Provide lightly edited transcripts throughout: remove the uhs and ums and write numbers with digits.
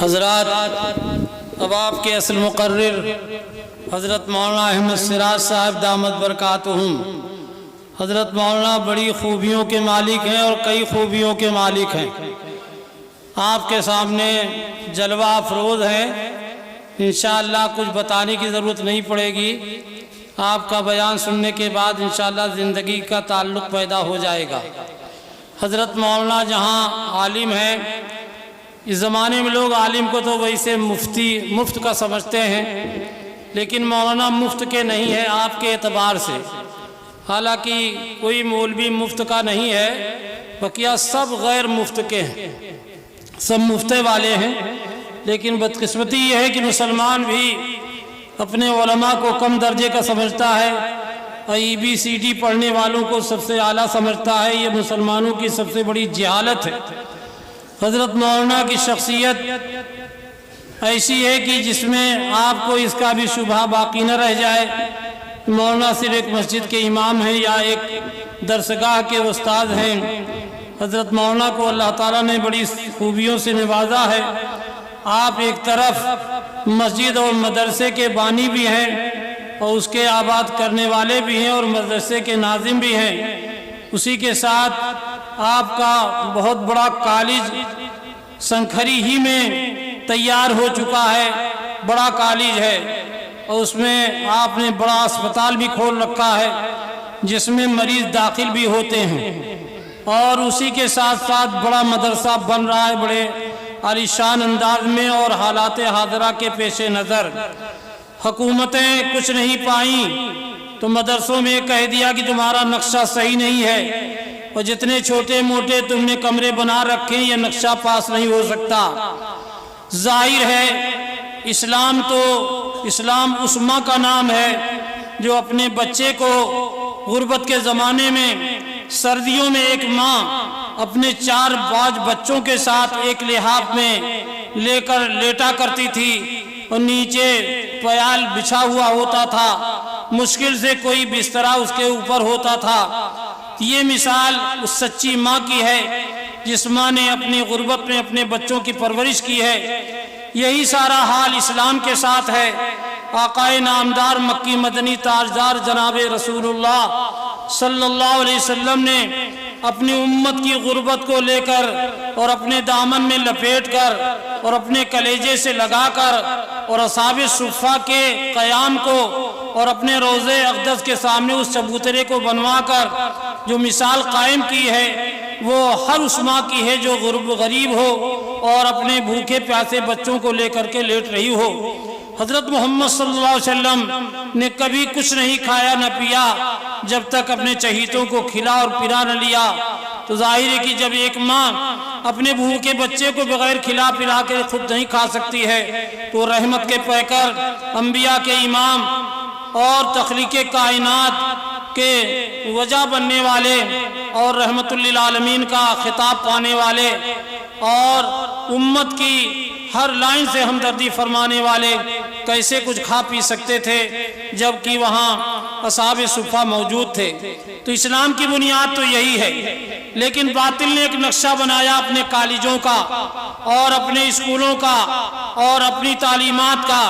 حضرات، اب آپ کے اصل مقرر حضرت مولانا احمد سراج صاحب دامت برکاتہم، حضرت مولانا بڑی خوبیوں کے مالک ہیں اور کئی خوبیوں کے مالک ہیں۔ آپ کے سامنے جلوہ افروز ہیں، انشاءاللہ کچھ بتانے کی ضرورت نہیں پڑے گی۔ آپ کا بیان سننے کے بعد انشاءاللہ زندگی کا تعلق پیدا ہو جائے گا۔ حضرت مولانا جہاں عالم ہیں، اس زمانے میں لوگ عالم کو تو ویسے مفت کا سمجھتے ہیں، لیکن مولانا مفت کے نہیں ہے آپ کے اعتبار سے۔ حالانکہ کوئی مولوی مفت کا نہیں ہے، بقیہ سب غیر مفت کے ہیں، سب مفتے والے ہیں۔ لیکن بدقسمتی یہ ہے کہ مسلمان بھی اپنے علماء کو کم درجے کا سمجھتا ہے، ABCD پڑھنے والوں کو سب سے اعلیٰ سمجھتا ہے۔ یہ مسلمانوں کی سب سے بڑی جہالت ہے۔ حضرت مولانا کی شخصیت ایسی ہے کہ جس میں آپ کو اس کا بھی شبہ باقی نہ رہ جائے۔ مولانا صرف ایک مسجد کے امام ہیں یا ایک درسگاہ کے استاد ہیں۔ حضرت مولانا کو اللہ تعالیٰ نے بڑی خوبیوں سے نوازا ہے۔ آپ ایک طرف مسجد اور مدرسے کے بانی بھی ہیں اور اس کے آباد کرنے والے بھی ہیں اور مدرسے کے ناظم بھی ہیں۔ اسی کے ساتھ آپ کا بہت بڑا کالج سنکھری ہی میں تیار ہو چکا ہے، بڑا کالج ہے، اور اس میں آپ نے بڑا اسپتال بھی کھول رکھا ہے جس میں مریض داخل بھی ہوتے ہیں، اور اسی کے ساتھ ساتھ بڑا مدرسہ بن رہا ہے بڑے عالیشان انداز میں۔ اور حالات حاضرہ کے پیش نظر حکومتیں کچھ نہیں پائیں تو مدرسوں میں کہہ دیا کہ تمہارا نقشہ صحیح نہیں ہے، اور جتنے چھوٹے موٹے تم نے کمرے بنا رکھے یہ نقشہ پاس نہیں ہو سکتا۔ ظاہر ہے اسلام اس ماں کا نام ہے جو اپنے بچے کو غربت کے زمانے میں سردیوں میں ایک ماں اپنے 4 بچوں کے ساتھ ایک لحاف میں لے کر لیٹا کرتی تھی اور نیچے پیال بچھا ہوا ہوتا تھا، مشکل سے کوئی بسترا اس کے اوپر ہوتا تھا۔ یہ مثال اس سچی ماں کی ہے جس ماں نے اپنی غربت میں اپنے بچوں کی پرورش کی ہے۔ یہی سارا حال اسلام کے ساتھ ہے۔ آقائے نامدار مکی مدنی تاجدار جناب رسول اللہ صلی اللہ علیہ وسلم نے اپنی امت کی غربت کو لے کر اور اپنے دامن میں لپیٹ کر اور اپنے کلیجے سے لگا کر اور اصحاب صفہ کے قیام کو اور اپنے روضے اقدس کے سامنے اس چبوترے کو بنوا کر جو مثال قائم کی ہے وہ ہر اس ماں کی ہے جو غریب ہو اور اپنے بھوکے پیاسے بچوں کو لے کر کے لیٹ رہی ہو۔ حضرت محمد صلی اللہ علیہ وسلم نے کبھی کچھ نہیں کھایا نہ پیا جب تک اپنے چہیتوں کو کھلا اور پلا نہ لیا۔ تو ظاہر ہے کہ جب ایک ماں اپنے بھوکے بچے کو بغیر کھلا پلا کے خود نہیں کھا سکتی ہے تو رحمت کے پیکر، انبیاء کے امام اور تخلیق کائنات کے وجہ بننے والے اور رحمت للعالمین کا خطاب پانے والے اور امت کی ہر لائن سے ہمدردی فرمانے والے کیسے کچھ کھا پی سکتے تھے جبکہ وہاں اصحاب صفہ موجود تھے؟ تو اسلام کی بنیاد تو یہی ہے، لیکن باطل نے ایک نقشہ بنایا اپنے کالجوں کا اور اپنے اسکولوں کا اور اپنی تعلیمات کا،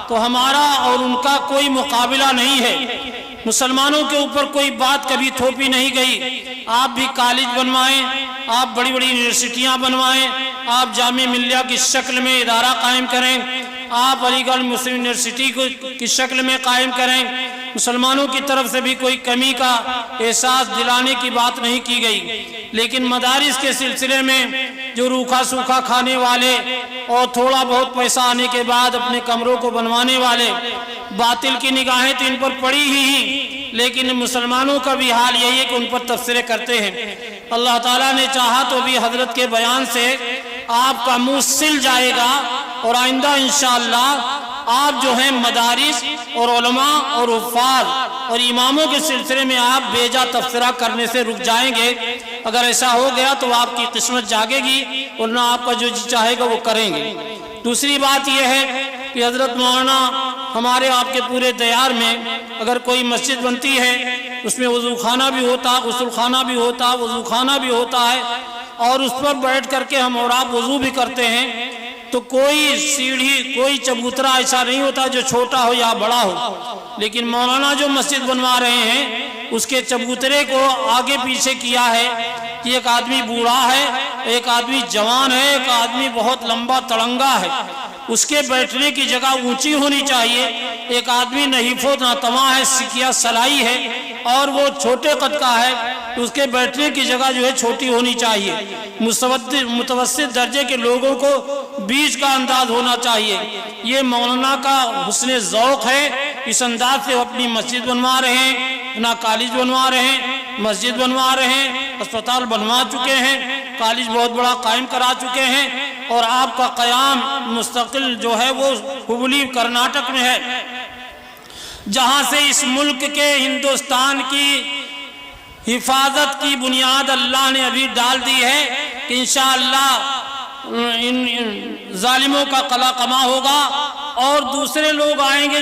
تو ہمارا اور ان کا کوئی مقابلہ نہیں ہے۔ مسلمانوں کے اوپر کوئی بات کبھی تھوپی نہیں گئی۔ آپ بھی کالج بنوائیں، آپ بڑی بڑی یونیورسٹیاں بنوائیں، آپ جامعہ ملیہ کی شکل میں ادارہ قائم کریں، آپ علی گڑھ مسلم یونیورسٹی کی شکل میں قائم کریں، مسلمانوں کی طرف سے بھی کوئی کمی کا احساس دلانے کی بات نہیں کی گئی۔ لیکن مدارس کے سلسلے میں جو روکھا سوکھا کھانے والے اور تھوڑا بہت پیسہ آنے کے بعد اپنے کمروں کو بنوانے والے، باطل کی نگاہیں تو ان پر پڑی ہی، لیکن مسلمانوں کا بھی حال یہی ہے کہ ان پر تبصرے کرتے ہیں۔ اللہ تعالیٰ نے چاہا تو بھی حضرت کے بیان سے آپ کا منہ سل جائے گا، اور آئندہ انشاءاللہ آپ جو ہیں مدارس اور علماء اور حفاظ اور اماموں کے سلسلے میں آپ بے جا تبصرہ کرنے سے رک جائیں گے۔ اگر ایسا ہو گیا تو آپ کی قسمت جاگے گی، ورنہ آپ کا جو جی چاہے گا وہ کریں گے۔ دوسری بات یہ ہے کہ حضرت مولانا ہمارے آپ کے پورے دیار میں اگر کوئی مسجد بنتی ہے اس میں وضو خانہ بھی ہوتا، غسل خانہ بھی ہوتا، وضو خانہ بھی ہوتا ہے، اور اس پر بیٹھ کر کے ہم اور آپ وضو بھی کرتے ہیں۔ تو کوئی سیڑھی کوئی چبوترا ایسا نہیں ہوتا جو چھوٹا ہو یا بڑا ہو، لیکن مولانا جو مسجد بنوا رہے ہیں اس کے چبوترے کو آگے پیچھے کیا ہے کہ ایک آدمی بوڑھا ہے، ایک آدمی جوان ہے، ایک آدمی بہت لمبا تڑنگا ہے، اس کے بیٹھنے کی جگہ اونچی ہونی چاہیے، ایک آدمی نحیف و ناتواں ہے، سکیا سلائی ہے اور وہ چھوٹے قد کا ہے، تو اس کے بیٹھنے کی جگہ جو ہے چھوٹی ہونی چاہیے، متوسط درجے کے لوگوں کو بیچ کا انداز ہونا چاہیے۔ یہ مولانا کا حسن ذوق ہے، اس انداز سے وہ اپنی مسجد بنوا رہے ہیں، اپنا کالج بنوا رہے ہیں، مسجد بنوا رہے ہیں، اسپتال بنوا چکے ہیں، کالج بہت بڑا قائم کرا چکے ہیں، اور آپ کا قیام مستقل جو ہے وہ ہبلی کرناٹک میں ہے، جہاں سے اس ملک کے ہندوستان کی حفاظت کی بنیاد اللہ نے ابھی ڈال دی ہے کہ انشاءاللہ ان ظالموں کا قلع قما ہوگا اور دوسرے لوگ آئیں گے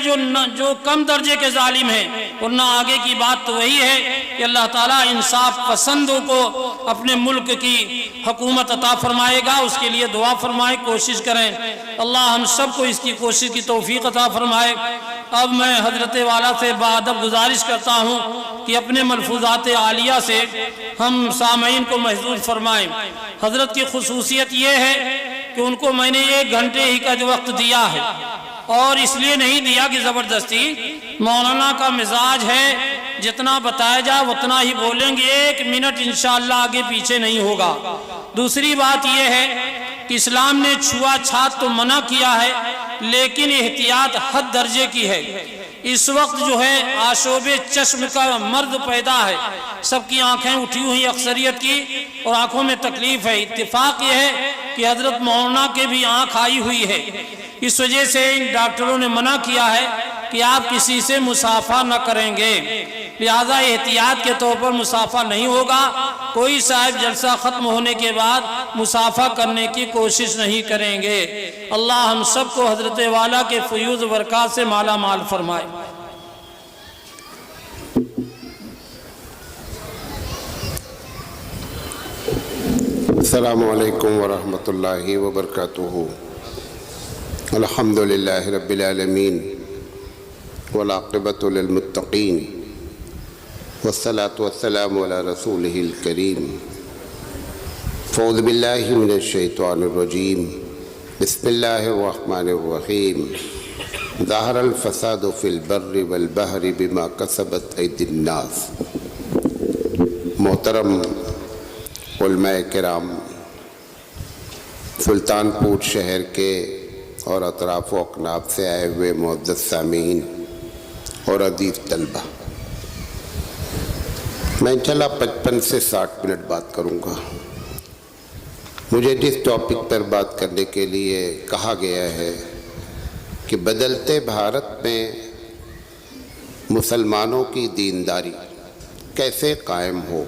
جو کم درجے کے ظالم ہیں، ورنہ آگے کی بات تو وہی ہے کہ اللہ تعالیٰ انصاف پسندوں کو اپنے ملک کی حکومت عطا فرمائے گا، اس کے لیے دعا فرمائیں، کوشش کریں، اللہ ہم سب کو اس کی کوشش کی توفیق عطا فرمائے۔ اب میں حضرت والا سے بادب گزارش کرتا ہوں کہ اپنے ملفوظات عالیہ سے ہم سامعین کو محظوظ فرمائیں۔ حضرت کی خصوصیت یہ ہے کہ ان کو میں نے 1 گھنٹے ہی کا جو وقت دیا ہے، اور اس لیے نہیں دیا کہ زبردستی، مولانا کا مزاج ہے جتنا بتایا جائے اتنا ہی بولیں گے، 1 منٹ انشاءاللہ آگے پیچھے نہیں ہوگا۔ دوسری بات یہ ہے کہ اسلام نے چھوا چھات تو منع کیا ہے، لیکن احتیاط حد درجے کی ہے۔ اس وقت جو ہے آشوب چشم کا مرض پیدا ہے، سب کی آنکھیں اٹھی ہوئی اکثریت کی اور آنکھوں میں تکلیف ہے۔ اتفاق یہ ہے کہ حضرت مولانا کے بھی آنکھ آئی ہوئی ہے، اس وجہ سے ان ڈاکٹروں نے منع کیا ہے کہ آپ کسی سے مصافحہ نہ کریں گے، لہذا احتیاط کے طور پر مصافحہ نہیں ہوگا۔ کوئی صاحب جلسہ ختم ہونے کے بعد مصافحہ کرنے کی کوشش نہیں کریں گے۔ اللہ ہم سب کو حضرت والا کے فیوض و برکات سے مالا مال فرمائے۔ السلام علیکم ورحمۃ اللہ وبرکاتہ۔ الحمدللہ رب العالمین والعاقبۃ للمتقین والصلاة والسلام علی رسولہ الکریم۔ اعوذ باللہ من الشیطان الرجیم، بسم اللہ الرحمن الرحیم۔ ظہر الفساد فی البر والبحر بما کسبت ایدی الناس۔ محترم علماء کرام، سلطان پور شہر کے اور اطراف و اکناف سے آئے ہوئے معزز سامعین اور عزیز طلبہ، میں انشاءاللہ 55 سے 60 منٹ بات کروں گا۔ مجھے جس ٹاپک پر بات کرنے کے لیے کہا گیا ہے کہ بدلتے بھارت میں مسلمانوں کی دینداری کیسے قائم ہو،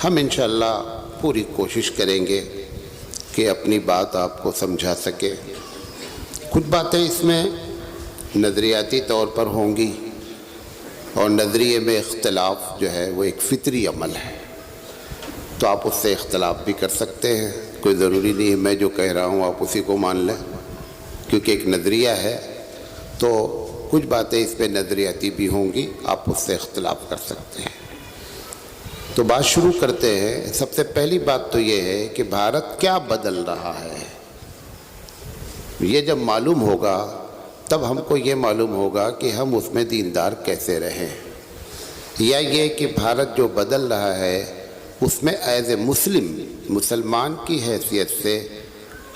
ہم انشاءاللہ پوری کوشش کریں گے کہ اپنی بات آپ کو سمجھا سکے۔ کچھ باتیں اس میں نظریاتی طور پر ہوں گی، اور نظریے میں اختلاف جو ہے وہ ایک فطری عمل ہے، تو آپ اس سے اختلاف بھی کر سکتے ہیں، کوئی ضروری نہیں ہے میں جو کہہ رہا ہوں آپ اسی کو مان لیں، کیونکہ ایک نظریہ ہے تو کچھ باتیں اس پہ نظریاتی بھی ہوں گی، آپ اس سے اختلاف کر سکتے ہیں۔ تو بات شروع کرتے ہیں۔ سب سے پہلی بات تو یہ ہے کہ بھارت کیا بدل رہا ہے، یہ جب معلوم ہوگا تب ہم کو یہ معلوم ہوگا کہ ہم اس میں دیندار کیسے رہیں، یا یہ کہ بھارت جو بدل رہا ہے اس میں ایز اے مسلمان کی حیثیت سے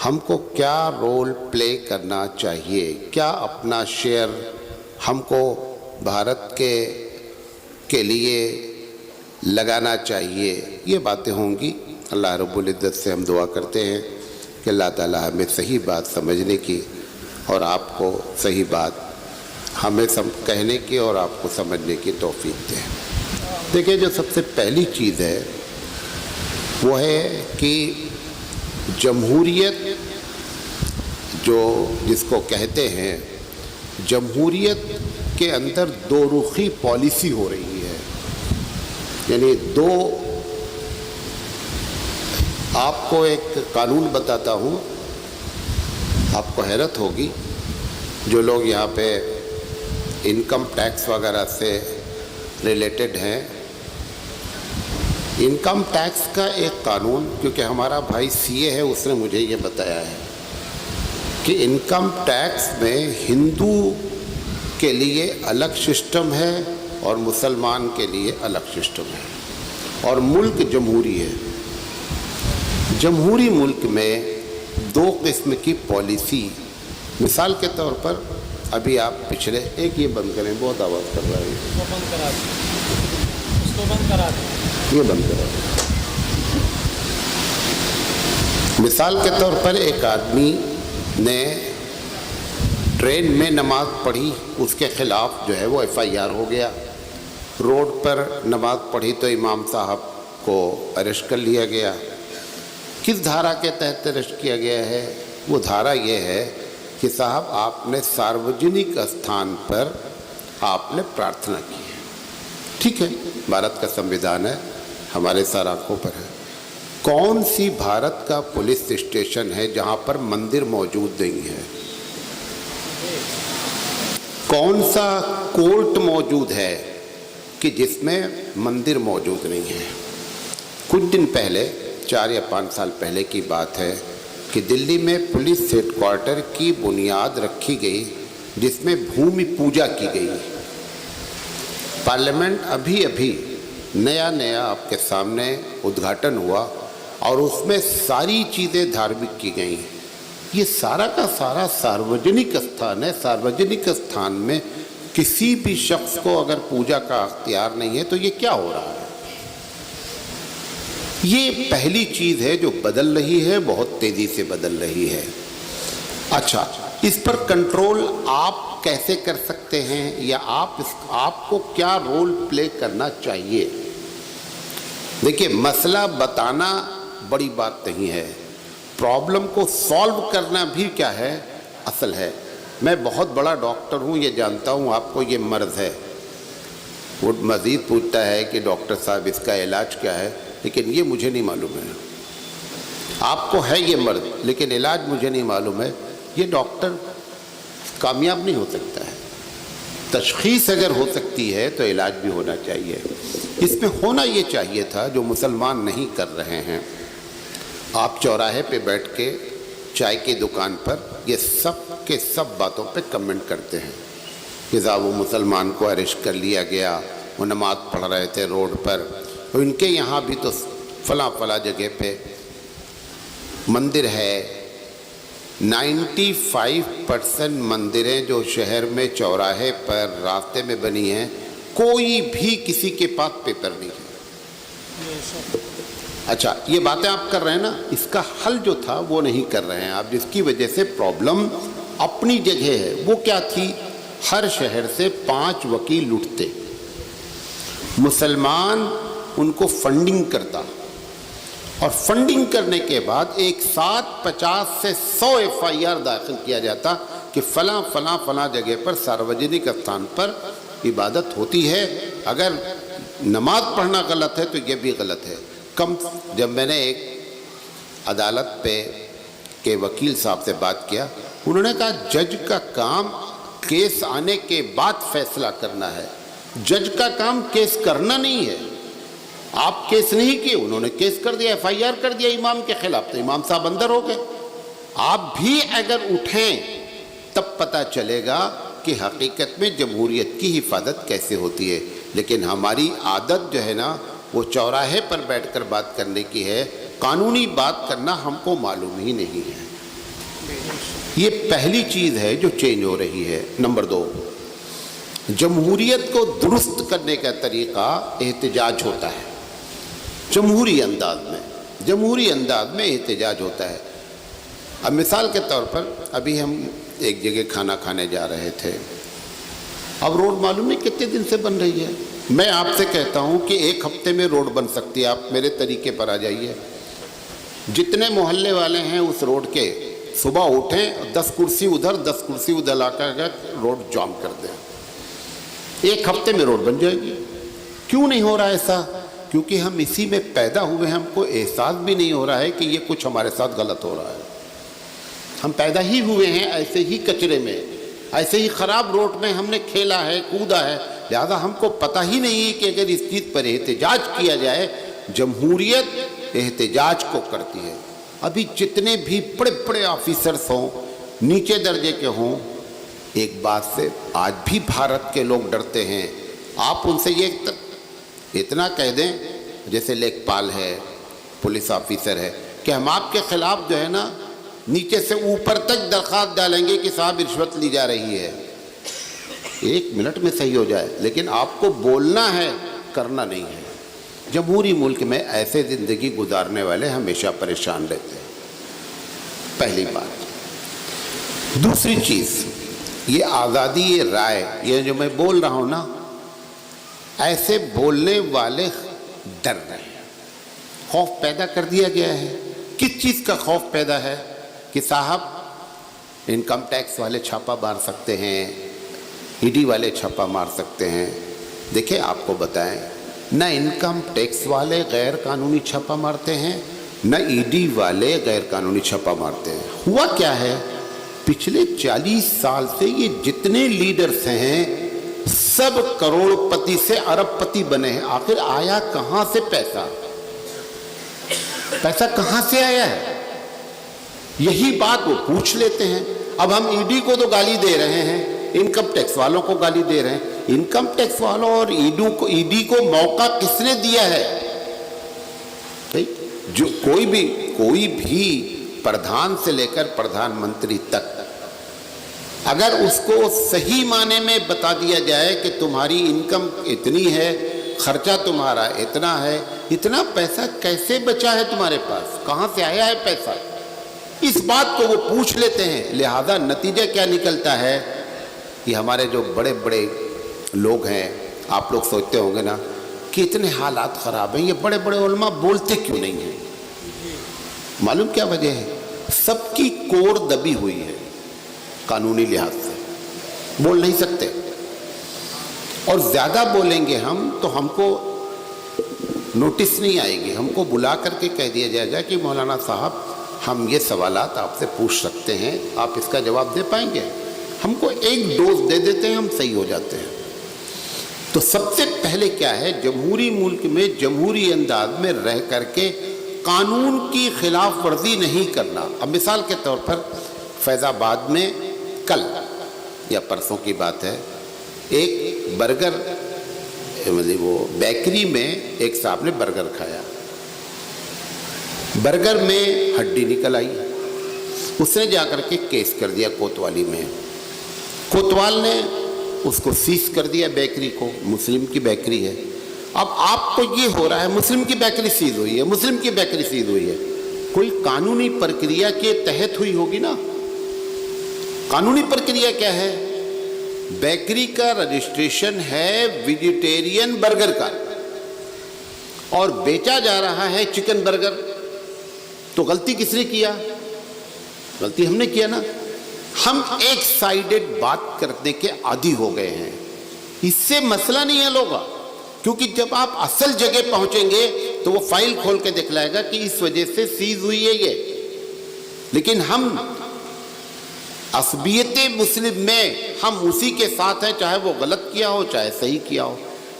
ہم کو کیا رول پلے کرنا چاہیے، کیا اپنا شیئر ہم کو بھارت کے لیے لگانا چاہیے، یہ باتیں ہوں گی۔ اللہ رب العزت سے ہم دعا کرتے ہیں کہ اللہ تعالیٰ ہمیں صحیح بات سمجھنے کی اور آپ کو صحیح بات ہمیں کہنے کی اور آپ کو سمجھنے کی توفیق دے۔ دیکھیں، جو سب سے پہلی چیز ہے وہ ہے کہ جمہوریت جس کو کہتے ہیں، جمہوریت کے اندر دو رخی پالیسی ہو رہی ہے، یعنی آپ کو ایک قانون بتاتا ہوں آپ کو حیرت ہوگی جو لوگ یہاں پہ انکم ٹیکس وغیرہ سے ریلیٹڈ ہیں، انکم ٹیکس کا ایک قانون، کیونکہ ہمارا بھائی سی اے ہے، اس نے مجھے یہ بتایا ہے کہ انکم ٹیکس میں ہندو کے لیے الگ سسٹم ہے اور مسلمان کے لیے الگ سسٹم ہے، اور ملک جمہوری ہے۔ جمہوری ملک میں دو قسم کی پالیسی، مثال کے طور پر ابھی آپ پچھلے ایک یہ بند کریں، بہت آواز کر رہا ہے، یہ بند کرا دیں۔ مثال کے طور پر ایک آدمی نے ٹرین میں نماز پڑھی، اس کے خلاف جو ہے وہ FIR ہو گیا۔ روڈ پر نماز پڑھی تو امام صاحب کو اریسٹ کر لیا گیا۔ کس دھارا کے تحت اریسٹ کیا گیا ہے؟ وہ دھارا یہ ہے کہ صاحب آپ نے ساروجنک استھان پر آپ نے پرارتھنا کی ہے۔ ٹھیک ہے، بھارت کا سمویدھان ہے، ہمارے سر آنکھوں پر ہے۔ کون سی بھارت کا پولیس اسٹیشن ہے جہاں پر مندر موجود نہیں ہے؟ کون سا کورٹ موجود ہے کہ جس میں مندر موجود نہیں ہے؟ کچھ دن پہلے، 4 یا 5 سال پہلے کی بات ہے کہ دلی میں پولیس ہیڈ کوارٹر کی بنیاد رکھی گئی جس میں بھومی پوجا کی گئی۔ پارلیمنٹ ابھی نیا آپ کے سامنے ادگھاٹن ہوا اور اس میں ساری چیزیں دھارمک کی گئیں۔ یہ سارا کا سارا ساروجنک استھان ہے۔ ساروجنک استھان میں کسی بھی شخص کو اگر پوجا کا اختیار نہیں ہے تو یہ کیا ہو رہا ہے؟ یہ پہلی چیز ہے جو بدل رہی ہے، بہت تیزی سے بدل رہی ہے۔ اچھا، اس پر کنٹرول آپ کیسے کر سکتے ہیں، یا آپ کو کیا رول پلے کرنا چاہیے؟ دیکھیے، مسئلہ بتانا بڑی بات نہیں ہے، پرابلم کو سالو کرنا بھی کیا ہے، اصل ہے۔ میں بہت بڑا ڈاکٹر ہوں، یہ جانتا ہوں آپ کو یہ مرض ہے۔ وہ مزید پوچھتا ہے کہ ڈاکٹر صاحب اس کا علاج کیا ہے، لیکن یہ مجھے نہیں معلوم ہے۔ آپ کو ہے یہ مرض، لیکن علاج مجھے نہیں معلوم ہے۔ یہ ڈاکٹر کامیاب نہیں ہو سکتا ہے۔ تشخیص اگر ہو سکتی ہے تو علاج بھی ہونا چاہیے۔ اس میں ہونا یہ چاہیے تھا جو مسلمان نہیں کر رہے ہیں۔ آپ چوراہے پہ بیٹھ کے چائے کی دکان پر یہ سب کے سب باتوں پہ کمنٹ کرتے ہیں کہ صاحب وہ مسلمان کو اریسٹ کر لیا گیا، وہ نماز پڑھ رہے تھے روڈ پر، ان کے یہاں بھی تو فلاں جگہ پہ مندر ہے۔ 95% مندریں جو شہر میں چوراہے پر راستے میں بنی ہیں، کوئی بھی کسی کے پاس پیپر نہیں ہے۔ اچھا، یہ باتیں آپ کر رہے ہیں نا، اس کا حل جو تھا وہ نہیں کر رہے ہیں آپ، جس کی وجہ سے پرابلم اپنی جگہ ہے۔ وہ کیا تھی؟ ہر شہر سے 5 وکیل لٹتے، مسلمان ان کو فنڈنگ کرتا، اور فنڈنگ کرنے کے بعد ایک ساتھ 50 سے 100 FIR داخل کیا جاتا کہ فلاں جگہ پر ساروجنک استھان پر عبادت ہوتی ہے، اگر نماز پڑھنا غلط ہے تو یہ بھی غلط ہے۔ جب میں نے ایک عدالت پہ کے وکیل صاحب سے بات کیا، انہوں نے کہا جج کا کام کیس آنے کے بعد فیصلہ کرنا ہے، جج کا کام کیس کرنا نہیں ہے۔ آپ کیس نہیں کیے، انہوں نے کیس کر دیا، FIR کر دیا امام کے خلاف، تو امام صاحب اندر ہو گئے۔ آپ بھی اگر اٹھیں تب پتہ چلے گا کہ حقیقت میں جمہوریت کی حفاظت کیسے ہوتی ہے۔ لیکن ہماری عادت جو ہے نا، وہ چوراہے پر بیٹھ کر بات کرنے کی ہے، قانونی بات کرنا ہم کو معلوم ہی نہیں ہے۔ یہ پہلی چیز ہے جو چینج ہو رہی ہے۔ نمبر 2، جمہوریت کو درست کرنے کا طریقہ احتجاج ہوتا ہے۔ جمہوری انداز میں احتجاج ہوتا ہے۔ اب مثال کے طور پر ابھی ہم ایک جگہ کھانا کھانے جا رہے تھے، اب روڈ معلوم نہیں کتنے دن سے بن رہی ہے۔ میں آپ سے کہتا ہوں کہ 1 ہفتے میں روڈ بن سکتی ہے، آپ میرے طریقے پر آ جائیے۔ جتنے محلے والے ہیں اس روڈ کے، صبح اٹھیں، 10 کرسی ادھر 10 کرسی ادھر لا کر روڈ جام کر دیں، 1 ہفتے میں روڈ بن جائے گی۔ کیوں نہیں ہو رہا ایسا؟ کیونکہ ہم اسی میں پیدا ہوئے ہیں، ہم کو احساس بھی نہیں ہو رہا ہے کہ یہ کچھ ہمارے ساتھ غلط ہو رہا ہے۔ ہم پیدا ہی ہوئے ہیں ایسے ہی کچرے میں، ایسے ہی خراب روڈ میں ہم نے کھیلا ہے، کودا ہے، لہذا ہم کو پتہ ہی نہیں ہے کہ اگر اس چیز پر احتجاج کیا جائے، جمہوریت احتجاج کو کرتی ہے۔ ابھی جتنے بھی بڑے بڑے آفیسرز ہوں، نیچے درجے کے ہوں، ایک بات سے آج بھی بھارت کے لوگ ڈرتے ہیں۔ آپ ان سے یہ اتنا کہہ دیں، جیسے لیک پال ہے، پولیس آفیسر ہے، کہ ہم آپ کے خلاف جو ہے نا نیچے سے اوپر تک درخواست ڈالیں گے کہ صاحب رشوت لی جا رہی ہے، 1 منٹ میں صحیح ہو جائے، لیکن آپ کو بولنا ہے، کرنا نہیں ہے۔ جمہوری ملک میں ایسے زندگی گزارنے والے ہمیشہ پریشان رہتے ہیں، پہلی بات۔ دوسری چیز، یہ آزادی رائے، یہ جو میں بول رہا ہوں نا، ایسے بولنے والے ڈر رہے ہیں، خوف پیدا کر دیا گیا ہے۔ کس چیز کا خوف پیدا ہے؟ کہ صاحب انکم ٹیکس والے چھاپا مار سکتے ہیں، ای ڈی والے چھاپا مار سکتے ہیں۔ دیکھیں آپ کو بتائیں، نہ انکم ٹیکس والے غیر قانونی چھاپا مارتے ہیں، نہ ای ڈی والے غیر قانونی چھاپا مارتے ہیں۔ ہوا کیا ہے، پچھلے 40 سال سے یہ جتنے لیڈرز ہیں سب کروڑ پتی سے ارب پتی بنے ہیں۔ آخر آیا کہاں سے پیسہ؟ پیسہ کہاں سے آیا ہے؟ یہی بات وہ پوچھ لیتے ہیں۔ اب ہم ای ڈی کو تو گالی دے رہے ہیں، انکم ٹیکس والوں کو گالی دے رہے ہیں۔ انکم ٹیکس والوں اور ای ڈی کو موقع کس نے دیا ہے؟ جو کوئی بھی پردھان سے لے کر پردھان منتری تک، اگر اس کو صحیح معنی میں بتا دیا جائے کہ تمہاری انکم اتنی ہے، خرچہ تمہارا اتنا ہے، اتنا پیسہ کیسے بچا ہے تمہارے پاس، کہاں سے آیا ہے پیسہ، اس بات کو وہ پوچھ لیتے ہیں۔ لہذا نتیجہ کیا نکلتا ہے کہ ہمارے جو بڑے بڑے لوگ ہیں، آپ لوگ سوچتے ہوں گے نا کہ اتنے حالات خراب ہیں، یہ بڑے بڑے علماء بولتے کیوں نہیں ہیں؟ معلوم کیا وجہ ہے؟ سب کی کوڑ دبی ہوئی ہے، قانونی لحاظ سے بول نہیں سکتے، اور زیادہ بولیں گے ہم تو ہم کو نوٹس نہیں آئے گی، ہم کو بلا کر کے کہہ دیا جائے گا کہ مولانا صاحب ہم یہ سوالات آپ سے پوچھ سکتے ہیں، آپ اس کا جواب دے پائیں گے؟ ہم کو ایک ڈوز دے دیتے ہیں، ہم صحیح ہو جاتے ہیں۔ تو سب سے پہلے کیا ہے، جمہوری ملک میں جمہوری انداز میں رہ کر کے قانون کی خلاف ورزی نہیں کرنا۔ اب مثال کے طور پر فیض آباد میں کل یا پرسوں کی بات ہے، ایک برگر وہ بیکری میں ایک صاحب نے برگر کھایا، برگر میں ہڈی نکل آئی، اس نے جا کر کے کیس کر دیا کوتوالی میں، کوتوال نے اس کو سیز کر دیا بیکری کو، مسلم کی بیکری ہے۔ اب آپ کو یہ ہو رہا ہے مسلم کی بیکری سیز ہوئی ہے، مسلم کی بیکری سیز ہوئی ہے، کوئی قانونی پرکریا کے تحت ہوئی ہوگی نا۔ قانونی پرکریا کیا ہے؟ بیکری کا رجسٹریشن ہے ویجیٹیرین برگر کا، اور بیچا جا رہا ہے چکن برگر، تو غلطی کس نے کیا؟ غلطی ہم نے کیا نا۔ ہم ایک سائیڈڈ بات کرنے کے عادی ہو گئے ہیں، اس سے مسئلہ نہیں حل ہوگا، کیونکہ جب آپ اصل جگہ پہنچیں گے تو وہ فائل کھول کے دکھلائے گا کہ اس وجہ سے سیز ہوئی ہے یہ۔ لیکن ہم عصبیت مسلم میں ہم اسی کے ساتھ ہیں، چاہے وہ غلط کیا ہو چاہے صحیح کیا ہو۔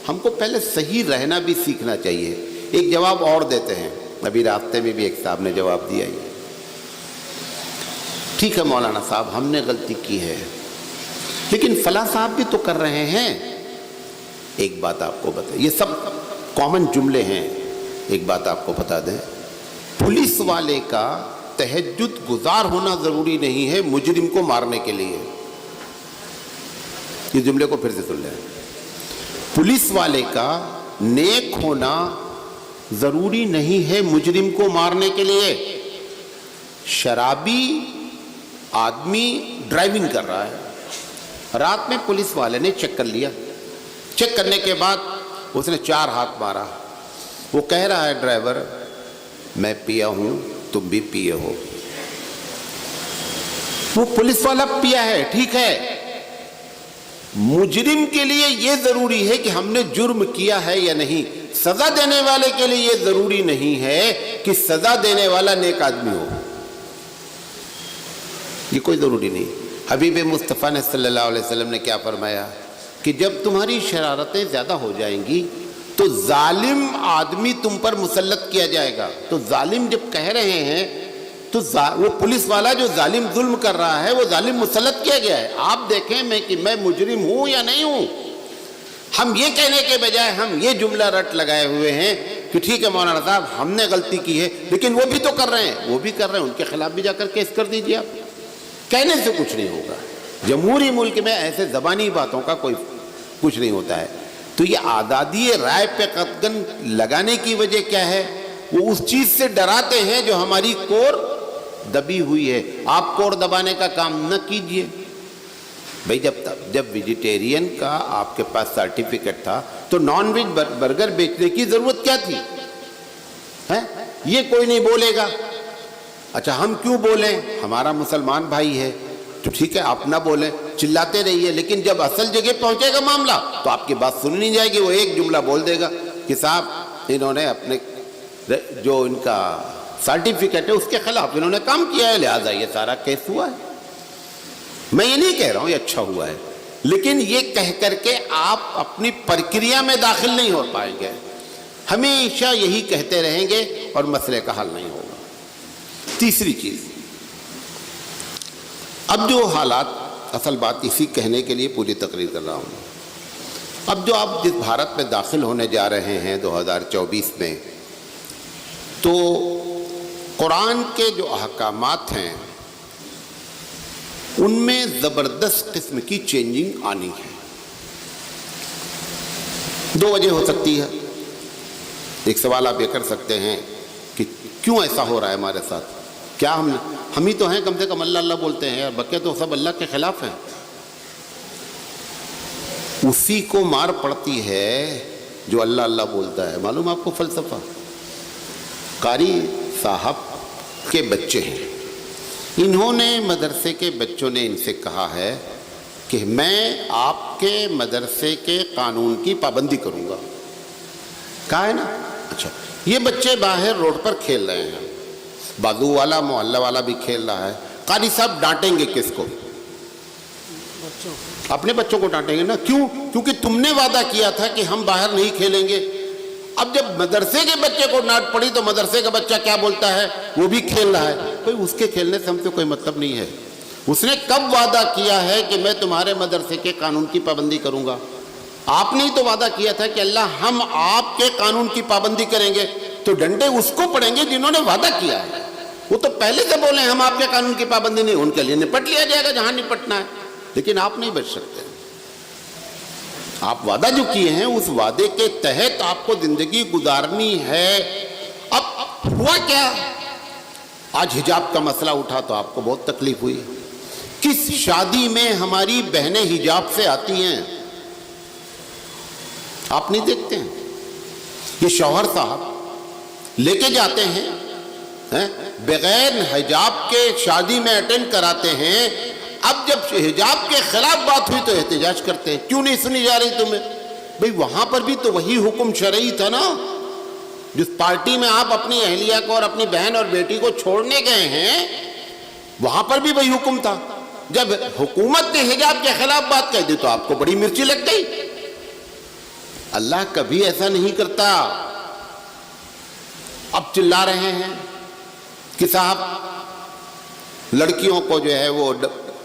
ہم کو پہلے صحیح رہنا بھی سیکھنا چاہیے۔ ایک جواب اور دیتے ہیں، ابھی راستے میں بھی ایک صاحب نے جواب دیا ہے، ٹھیک ہے مولانا صاحب ہم نے غلطی کی ہے، لیکن فلاں صاحب بھی تو کر رہے ہیں۔ ایک بات آپ کو بتائیں، یہ سب کامن جملے ہیں، ایک بات آپ کو بتا دیں، پولیس والے کا تہجد گزار ہونا ضروری نہیں ہے مجرم کو مارنے کے لیے۔ یہ جملے کو پھر سے سن لیں، پولیس والے کا نیک ہونا ضروری نہیں ہے مجرم کو مارنے کے لیے۔ شرابی آدمی ڈرائیونگ کر رہا ہے، رات میں پولیس والے نے چیک کر لیا، چیک کرنے کے بعد اس نے 4 ہاتھ مارا، وہ کہہ رہا ہے ڈرائیور میں پیا ہوں تم بھی پیے ہو۔ وہ پولیس والا پیا ہے، ٹھیک ہے، مجرم کے لیے یہ ضروری ہے کہ ہم نے جرم کیا ہے یا نہیں۔ سزا دینے والے کے لیے یہ ضروری نہیں ہے کہ سزا دینے والا نیک آدمی ہو۔ یہ کوئی ضروری نہیں. حبیب مصطفیٰ نے صلی اللہ علیہ وسلم نے کیا فرمایا کہ جب تمہاری شرارتیں زیادہ ہو جائیں گی تو ظالم آدمی تم پر مسلط کیا جائے گا. تو ظالم جب کہہ رہے ہیں تو وہ پولیس والا جو ظالم ظلم کر رہا ہے وہ ظالم مسلط کیا گیا ہے. آپ دیکھیں میں مجرم ہوں یا نہیں ہوں. ہم یہ کہنے کے بجائے ہم یہ جملہ رٹ لگائے ہوئے ہیں کہ ٹھیک ہے مولانا صاحب ہم نے غلطی کی ہے, لیکن وہ بھی تو کر رہے ہیں, وہ بھی کر رہے ہیں, ان کے خلاف بھی جا کر کیس کر دیجیے. آپ کہنے سے کچھ نہیں ہوگا. جمہوری ملک میں ایسے زبانی باتوں کا کوئی کچھ نہیں ہوتا ہے. تو یہ آزادی رائے پہ قدغن لگانے کی وجہ کیا ہے؟ وہ اس چیز سے ڈراتے ہیں جو ہماری کور دبی ہوئی ہے. آپ کور دبانے کا کام نہ کیجئے. بھئی جب ویجیٹیرین کا آپ کے پاس سرٹیفکیٹ تھا تو نان ویج برگر بیچنے کی ضرورت کیا تھی؟ یہ کوئی نہیں بولے گا. اچھا ہم کیوں بولیں؟ ہمارا مسلمان بھائی ہے تو ٹھیک ہے آپ نہ بولیں, چلاتے رہیے, لیکن جب اصل جگہ پہنچے گا معاملہ تو آپ کی بات سنی نہیں جائے گی. وہ ایک جملہ بول دے گا کہ صاحب انہوں نے اپنے جو ان کا سرٹیفکیٹ ہے اس کے خلاف انہوں نے کام کیا ہے, لہٰذا یہ سارا کیس ہوا ہے. میں یہ نہیں کہہ رہا ہوں یہ اچھا ہوا ہے, لیکن یہ کہہ کر کے آپ اپنی پرکریا میں داخل نہیں ہو پائیں گے. ہمیشہ یہی کہتے رہیں گے اور مسئلے کا حل نہیں ہوگا. تیسری چیز, اب جو حالات, اصل بات اسی کہنے کے لیے پوری تقریر کر رہا ہوں, اب جو آپ جس بھارت میں داخل ہونے جا رہے ہیں 2024 میں, تو قرآن کے جو احکامات ہیں ان میں زبردست قسم کی چینجنگ آنی ہے. دو وجہ ہو سکتی ہے. ایک سوال آپ یہ کر سکتے ہیں کہ کیوں ایسا ہو رہا ہے ہمارے ساتھ؟ کیا ہم ہی تو ہیں کم سے کم اللہ اللہ بولتے ہیں, اور بقیہ تو سب اللہ کے خلاف ہیں. اسی کو مار پڑتی ہے جو اللہ اللہ بولتا ہے. معلوم آپ کو فلسفہ؟ قاری صاحب کے بچے ہیں, انہوں نے مدرسے کے بچوں نے ان سے کہا ہے کہ میں آپ کے مدرسے کے قانون کی پابندی کروں گا. کہا ہے نا. اچھا یہ بچے باہر روڈ پر کھیل رہے ہیں, بازو والا محلہ والا بھی کھیل رہا ہے. قاری صاحب ڈانٹیں گے کس کو؟ اپنے بچوں کو ڈانٹیں گے نا. کیوں؟ کیونکہ تم نے وعدہ کیا تھا کہ ہم باہر نہیں کھیلیں گے. اب جب مدرسے کے بچے کو ڈانٹ پڑی تو مدرسے کا بچہ کیا بولتا ہے؟ وہ بھی کھیل رہا ہے. کوئی اس کے کھیلنے سے ہم سے کوئی مطلب نہیں ہے. اس نے کب وعدہ کیا ہے کہ میں تمہارے مدرسے کے قانون کی پابندی کروں گا؟ آپ نے ہی تو وعدہ کیا تھا کہ اللہ ہم آپ کے قانون کی پابندی کریں گے. تو ڈنڈے اس کو پڑیں گے جنہوں نے وعدہ کیا ہے. وہ تو پہلے سے بولے ہم آپ کے قانون کی پابندی نہیں, ان کے لیے نپٹ لیا جائے گا جہاں نپٹنا ہے. لیکن آپ نہیں بچ سکتے. آپ وعدہ جو کیے ہیں اس وعدے کے تحت آپ کو زندگی گزارنی ہے. اب ہوا کیا؟ آج حجاب کا مسئلہ اٹھا تو آپ کو بہت تکلیف ہوئی. کس شادی میں ہماری بہنیں حجاب سے آتی ہیں؟ آپ نہیں دیکھتے ہیں. یہ شوہر صاحب لے کے جاتے ہیں بغیر حجاب کے شادی میں اٹینڈ کراتے ہیں. اب جب حجاب کے خلاف بات ہوئی تو احتجاج کرتے ہیں, کیوں نہیں سنی جا رہی تمہیں؟ بھئی وہاں پر بھی تو وہی حکم شرعی تھا نا. جس پارٹی میں آپ اپنی اہلیہ کو اور اپنی بہن اور بیٹی کو چھوڑنے گئے ہیں وہاں پر بھی وہی حکم تھا. جب حکومت نے حجاب کے خلاف بات کہہ دی تو آپ کو بڑی مرچی لگ گئی. اللہ کبھی ایسا نہیں کرتا. اب چلا رہے ہیں کہ صاحب لڑکیوں کو جو ہے وہ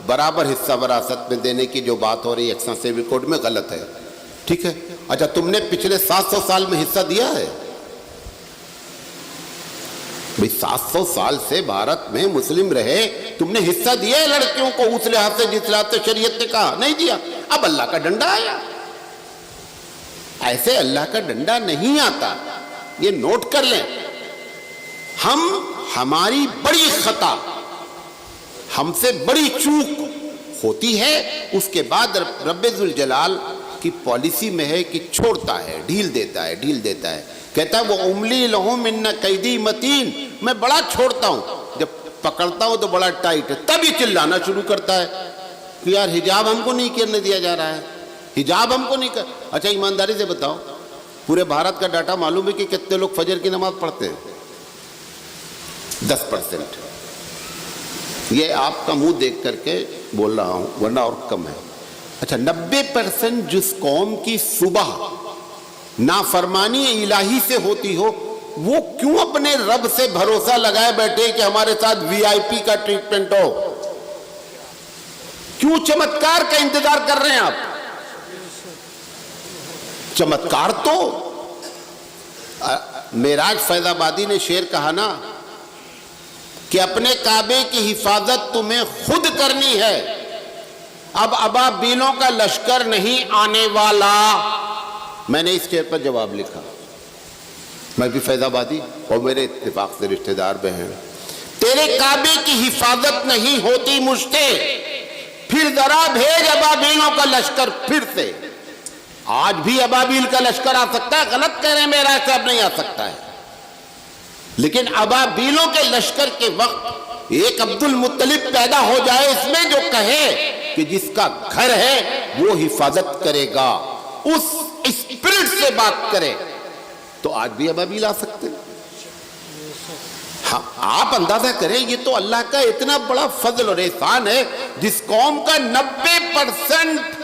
برابر حصہ وراثت میں دینے کی جو بات ہو رہی ہے یکساں سیوی کوڈ میں غلط ہے. ٹھیک ہے, اچھا تم نے پچھلے 700 سال میں حصہ دیا ہے؟ بھئی 700 سال سے بھارت میں مسلم رہے, تم نے حصہ دیا ہے لڑکیوں کو اس لحاظ سے جس لحاظ سے شریعت نے کہا؟ نہیں دیا. اب اللہ کا ڈنڈا آیا. ایسے اللہ کا ڈنڈا نہیں آتا, یہ نوٹ کر لیں. ہماری بڑی خطا, ہم سے بڑی چوک ہوتی ہے, اس کے بعد رب ذوالجلال کی پالیسی میں ہے کہ چھوڑتا ہے, ڈھیل دیتا ہے. کہتا ہے وہ املی لہم ان قیدی متین, میں بڑا چھوڑتا ہوں, جب پکڑتا ہوں تو بڑا ٹائٹ ہے. تب یہ چلانا شروع کرتا ہے کہ یار حجاب ہم کو نہیں کرنے دیا جا رہا ہے, حجاب ہم کو نہیں کر. اچھا ایمانداری سے بتاؤ, پورے بھارت کا ڈاٹا معلوم ہے کہ کتنے لوگ فجر کی نماز پڑھتے ہیں؟ 10%. یہ آپ کا منہ دیکھ کر کے بول رہا ہوں ورنہ اور کم ہے. اچھا 90% جس قوم کی صبح نافرمانی الہی سے ہوتی ہو وہ کیوں اپنے رب سے بھروسہ لگائے بیٹھے کہ ہمارے ساتھ وی آئی پی کا ٹریٹمنٹ ہو؟ کیوں چمتکار کا انتظار کر رہے ہیں آپ؟ چمتکار تو معراج فیض آبادی نے شعر کہا نا کہ اپنے کعبے کی حفاظت تمہیں خود کرنی ہے، اب ابابیلوں کا لشکر نہیں آنے والا. میں نے اس شعر پر جواب لکھا. میں بھی فیض آبادی اور میرے اتفاق سے رشتہ دار بھی ہیں. تیرے کعبے کی حفاظت نہیں ہوتی مجھتے، پھر ذرا بھیج ابابیلوں کا لشکر پھر سے. آج بھی ابابیل کا لشکر آ سکتا ہے، غلط کہہ رہے ہیں میرا صاحب، نہیں آ سکتا ہے. لیکن ابابیلوں کے لشکر کے وقت ایک عبد المطلب پیدا ہو جائے اس میں جو کہے کہ جس کا گھر ہے وہ حفاظت کرے گا، اس اسپرٹ سے بات کرے، تو آج بھی ابابیل آ سکتے ہیں. ہاں آپ اندازہ کریں یہ تو اللہ کا اتنا بڑا فضل اور احسان ہے. جس قوم کا 90%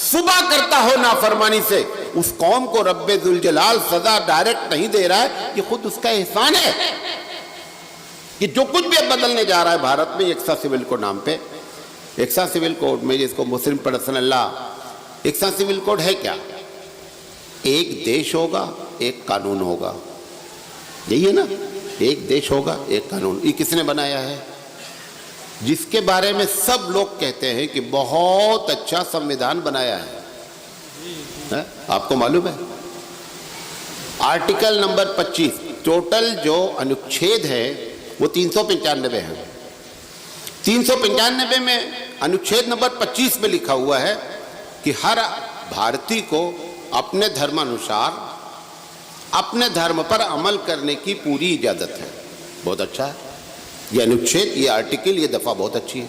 صبح کرتا ہو نافرمانی سے، اس قوم کو رب ذوالجلال سزا ڈائریکٹ نہیں دے رہا ہے، یہ خود اس کا احسان ہے. یہ جو کچھ بھی اب بدلنے جا رہا ہے بھارت میں یکساں سول کوڈ نام پہ، یکساں سول کوڈ میں جس کو مسلم پرسنل لا، یکساں سول کوڈ ہے کیا؟ ایک دیش ہوگا ایک قانون ہوگا، یہی ہے نا، ایک دیش ہوگا ایک قانون. یہ کس نے بنایا ہے؟ جس کے بارے میں سب لوگ کہتے ہیں کہ بہت اچھا سمویدھان بنایا ہے. آپ کو معلوم ہے آرٹیکل نمبر 25 ٹوٹل جو انوچھید ہے وہ 395 ہے. 395 میں انوچھید نمبر 25 میں لکھا ہوا ہے کہ ہر بھارتی کو اپنے دھرمانوسار اپنے دھرم پر عمل کرنے کی پوری اجازت ہے. بہت اچھا ہے یہ انوچھید، یہ آرٹیکل، یہ دفعہ بہت اچھی ہے.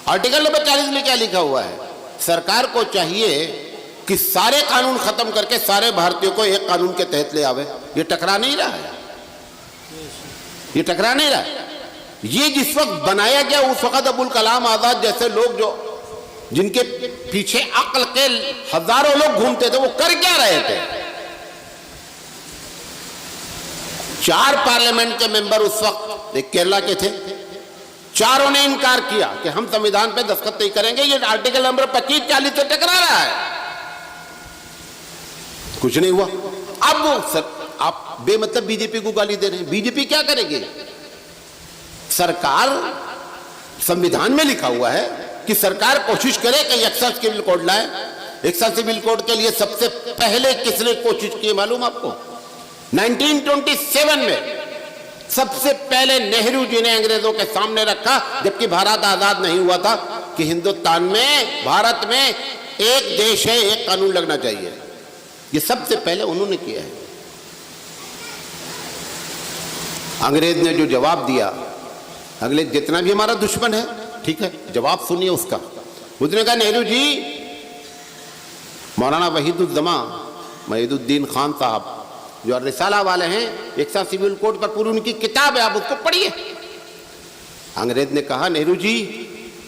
آرٹیکل نمبر 40 میں کیا لکھا ہوا ہے؟ سرکار کو چاہیے کہ سارے قانون ختم کر کے سارے بھارتیوں کو ایک قانون کے تحت لے آوے. یہ ٹکرا نہیں رہا ہے، یہ ٹکرا نہیں رہا ہے. یہ جس وقت بنایا گیا اس وقت ابوالکلام آزاد جیسے لوگ جو جن کے پیچھے عقل کے ہزاروں لوگ گھومتے تھے وہ کر کیا رہے تھے؟ 4 پارلیمنٹ کے ممبر اس وقت ایک کیرلا کے تھے، چاروں نے انکار کیا کہ ہم سمویدھان پہ دستخط نہیں کریں گے، یہ آرٹیکل نمبر 25-40 سے ٹکرا رہا ہے. کچھ نہیں ہوا. اب وہ آپ بے مطلب بی جے پی کو گالی دے رہے ہیں. بی جے پی کیا کرے گی؟ سرکار سمویدھان میں لکھا ہوا ہے کہ سرکار کوشش کرے کہ یکساں سول کوڈ لائے. یکساں سول کوڈ کے لیے سب سے پہلے کس نے کوشش کی معلوم آپ کو؟ 1927 میں سب سے پہلے نہرو جی نے انگریزوں کے سامنے رکھا جبکہ بھارت آزاد نہیں ہوا تھا کہ ہندوستان میں بھارت میں ایک دیش ہے ایک قانون لگنا چاہیے. یہ سب سے پہلے انہوں نے کیا ہے. انگریز نے جو جواب دیا، انگریز جتنا بھی ہمارا دشمن ہے ٹھیک ہے، جواب سنیے اس کا. اس نے کہا نہرو جی، مولانا وحید الدین خان صاحب جو رسالہ والے ہیں یکساں سول کوڈ پر پوری ان کی کتاب ہے، آپ اس کو پڑھیے. انگریز نے کہا نہرو جی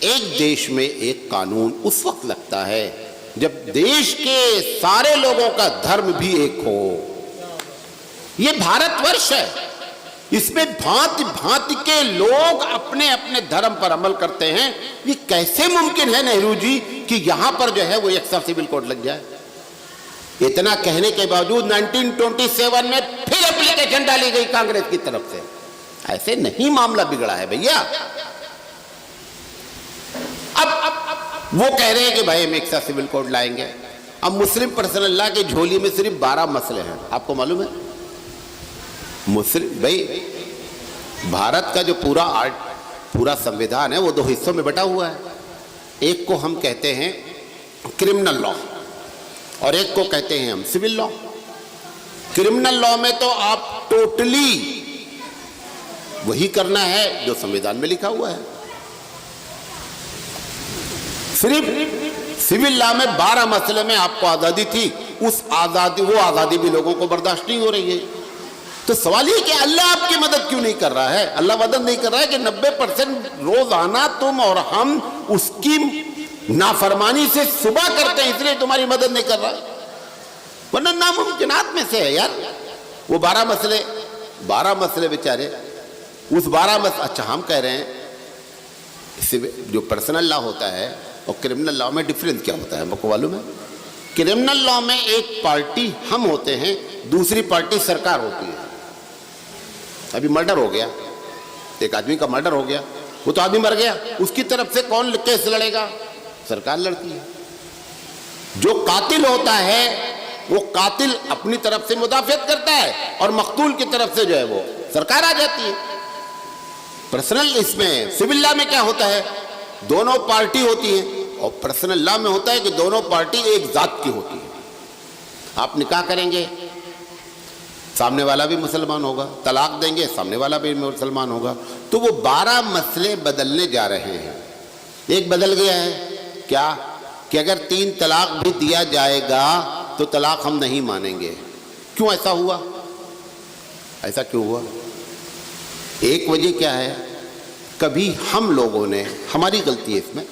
ایک دیش میں ایک قانون اس وقت لگتا ہے جب دیش کے سارے لوگوں کا دھرم بھی ایک ہو. یہ بھارت ورش ہے، اس میں بھانت بھانت کے لوگ اپنے اپنے دھرم پر عمل کرتے ہیں. یہ کیسے ممکن ہے نہرو جی کہ یہاں پر جو ہے وہ یکساں سول کوڈ لگ جائے؟ اتنا کہنے کے باوجود 1927 میں پھر اپلیکیشن ڈالی گئی کانگریس کی طرف سے. ایسے نہیں معاملہ بگڑا ہے بھیا. اب وہ کہہ رہے ہیں کہ بھائی ہم یکساں سول کوڈ لائیں گے. اب مسلم پرسنل لا کے جھولی میں صرف 12 مسئلے ہیں. آپ کو معلوم ہے مسلم بھائی بھارت کا جو پورا سمویدھان ہے وہ 2 حصوں میں بٹا ہوا ہے. ایک کو ہم کہتے ہیں کرمنل لا اور ایک کو کہتے ہیں ہم سول لا. کرمنل لا میں تو آپ ٹوٹلی وہی کرنا ہے جو سمویدھان میں لکھا ہوا ہے. صرف سول لا میں 12 مسئلے میں آپ کو آزادی تھی، وہ آزادی بھی لوگوں کو برداشت نہیں ہو رہی ہے. تو سوال یہ کہ اللہ آپ کی مدد کیوں نہیں کر رہا ہے؟ اللہ مدد نہیں کر رہا ہے کہ 90% روزانہ تم اور ہم اس کی نافرمانی سے صبح کرتے ہیں، اس لیے تمہاری مدد نہیں کر رہا، ورنہ ناممکنات میں سے ہے یار۔ وہ 12 مسئلے بیچارے، اس 12 مسئلے، اچھا ہم کہہ رہے ہیں جو پرسنل لا ہوتا ہے اور کرمنل لا میں ڈفرینس کیا ہوتا ہے آپ کو معلوم ہے؟ کرمنل لا میں ایک پارٹی ہم ہوتے ہیں، دوسری پارٹی سرکار ہوتی ہے۔ ابھی مرڈر ہو گیا، ایک آدمی کا مرڈر ہو گیا، وہ تو آدمی مر گیا، اس کی طرف سے کون کیس لڑے گا؟ سرکار لڑتی ہے۔ جو قاتل ہوتا ہے وہ قاتل اپنی طرف سے مدافعت کرتا ہے اور مقتول کی طرف سے جو ہے وہ سرکار آ جاتی ہے۔ پرسنل اس میں سول لا میں کیا ہوتا ہے؟ دونوں پارٹی ہوتی ہیں، اور پرسنل لا میں ہوتا ہے کہ دونوں پارٹی ایک ذات کی ہوتی ہے۔ آپ نکاح کریں گے، سامنے والا بھی مسلمان ہوگا، طلاق دیں گے، سامنے والا بھی مسلمان ہوگا۔ تو وہ 12 مسئلے بدلنے جا رہے ہیں۔ ایک بدل گیا ہے کیا؟ کہ اگر 3 طلاق بھی دیا جائے گا تو طلاق ہم نہیں مانیں گے۔ کیوں ایسا ہوا؟ ایسا کیوں ہوا؟ ایک وجہ کیا ہے؟ کبھی ہم لوگوں نے، ہماری غلطی ہے اس میں،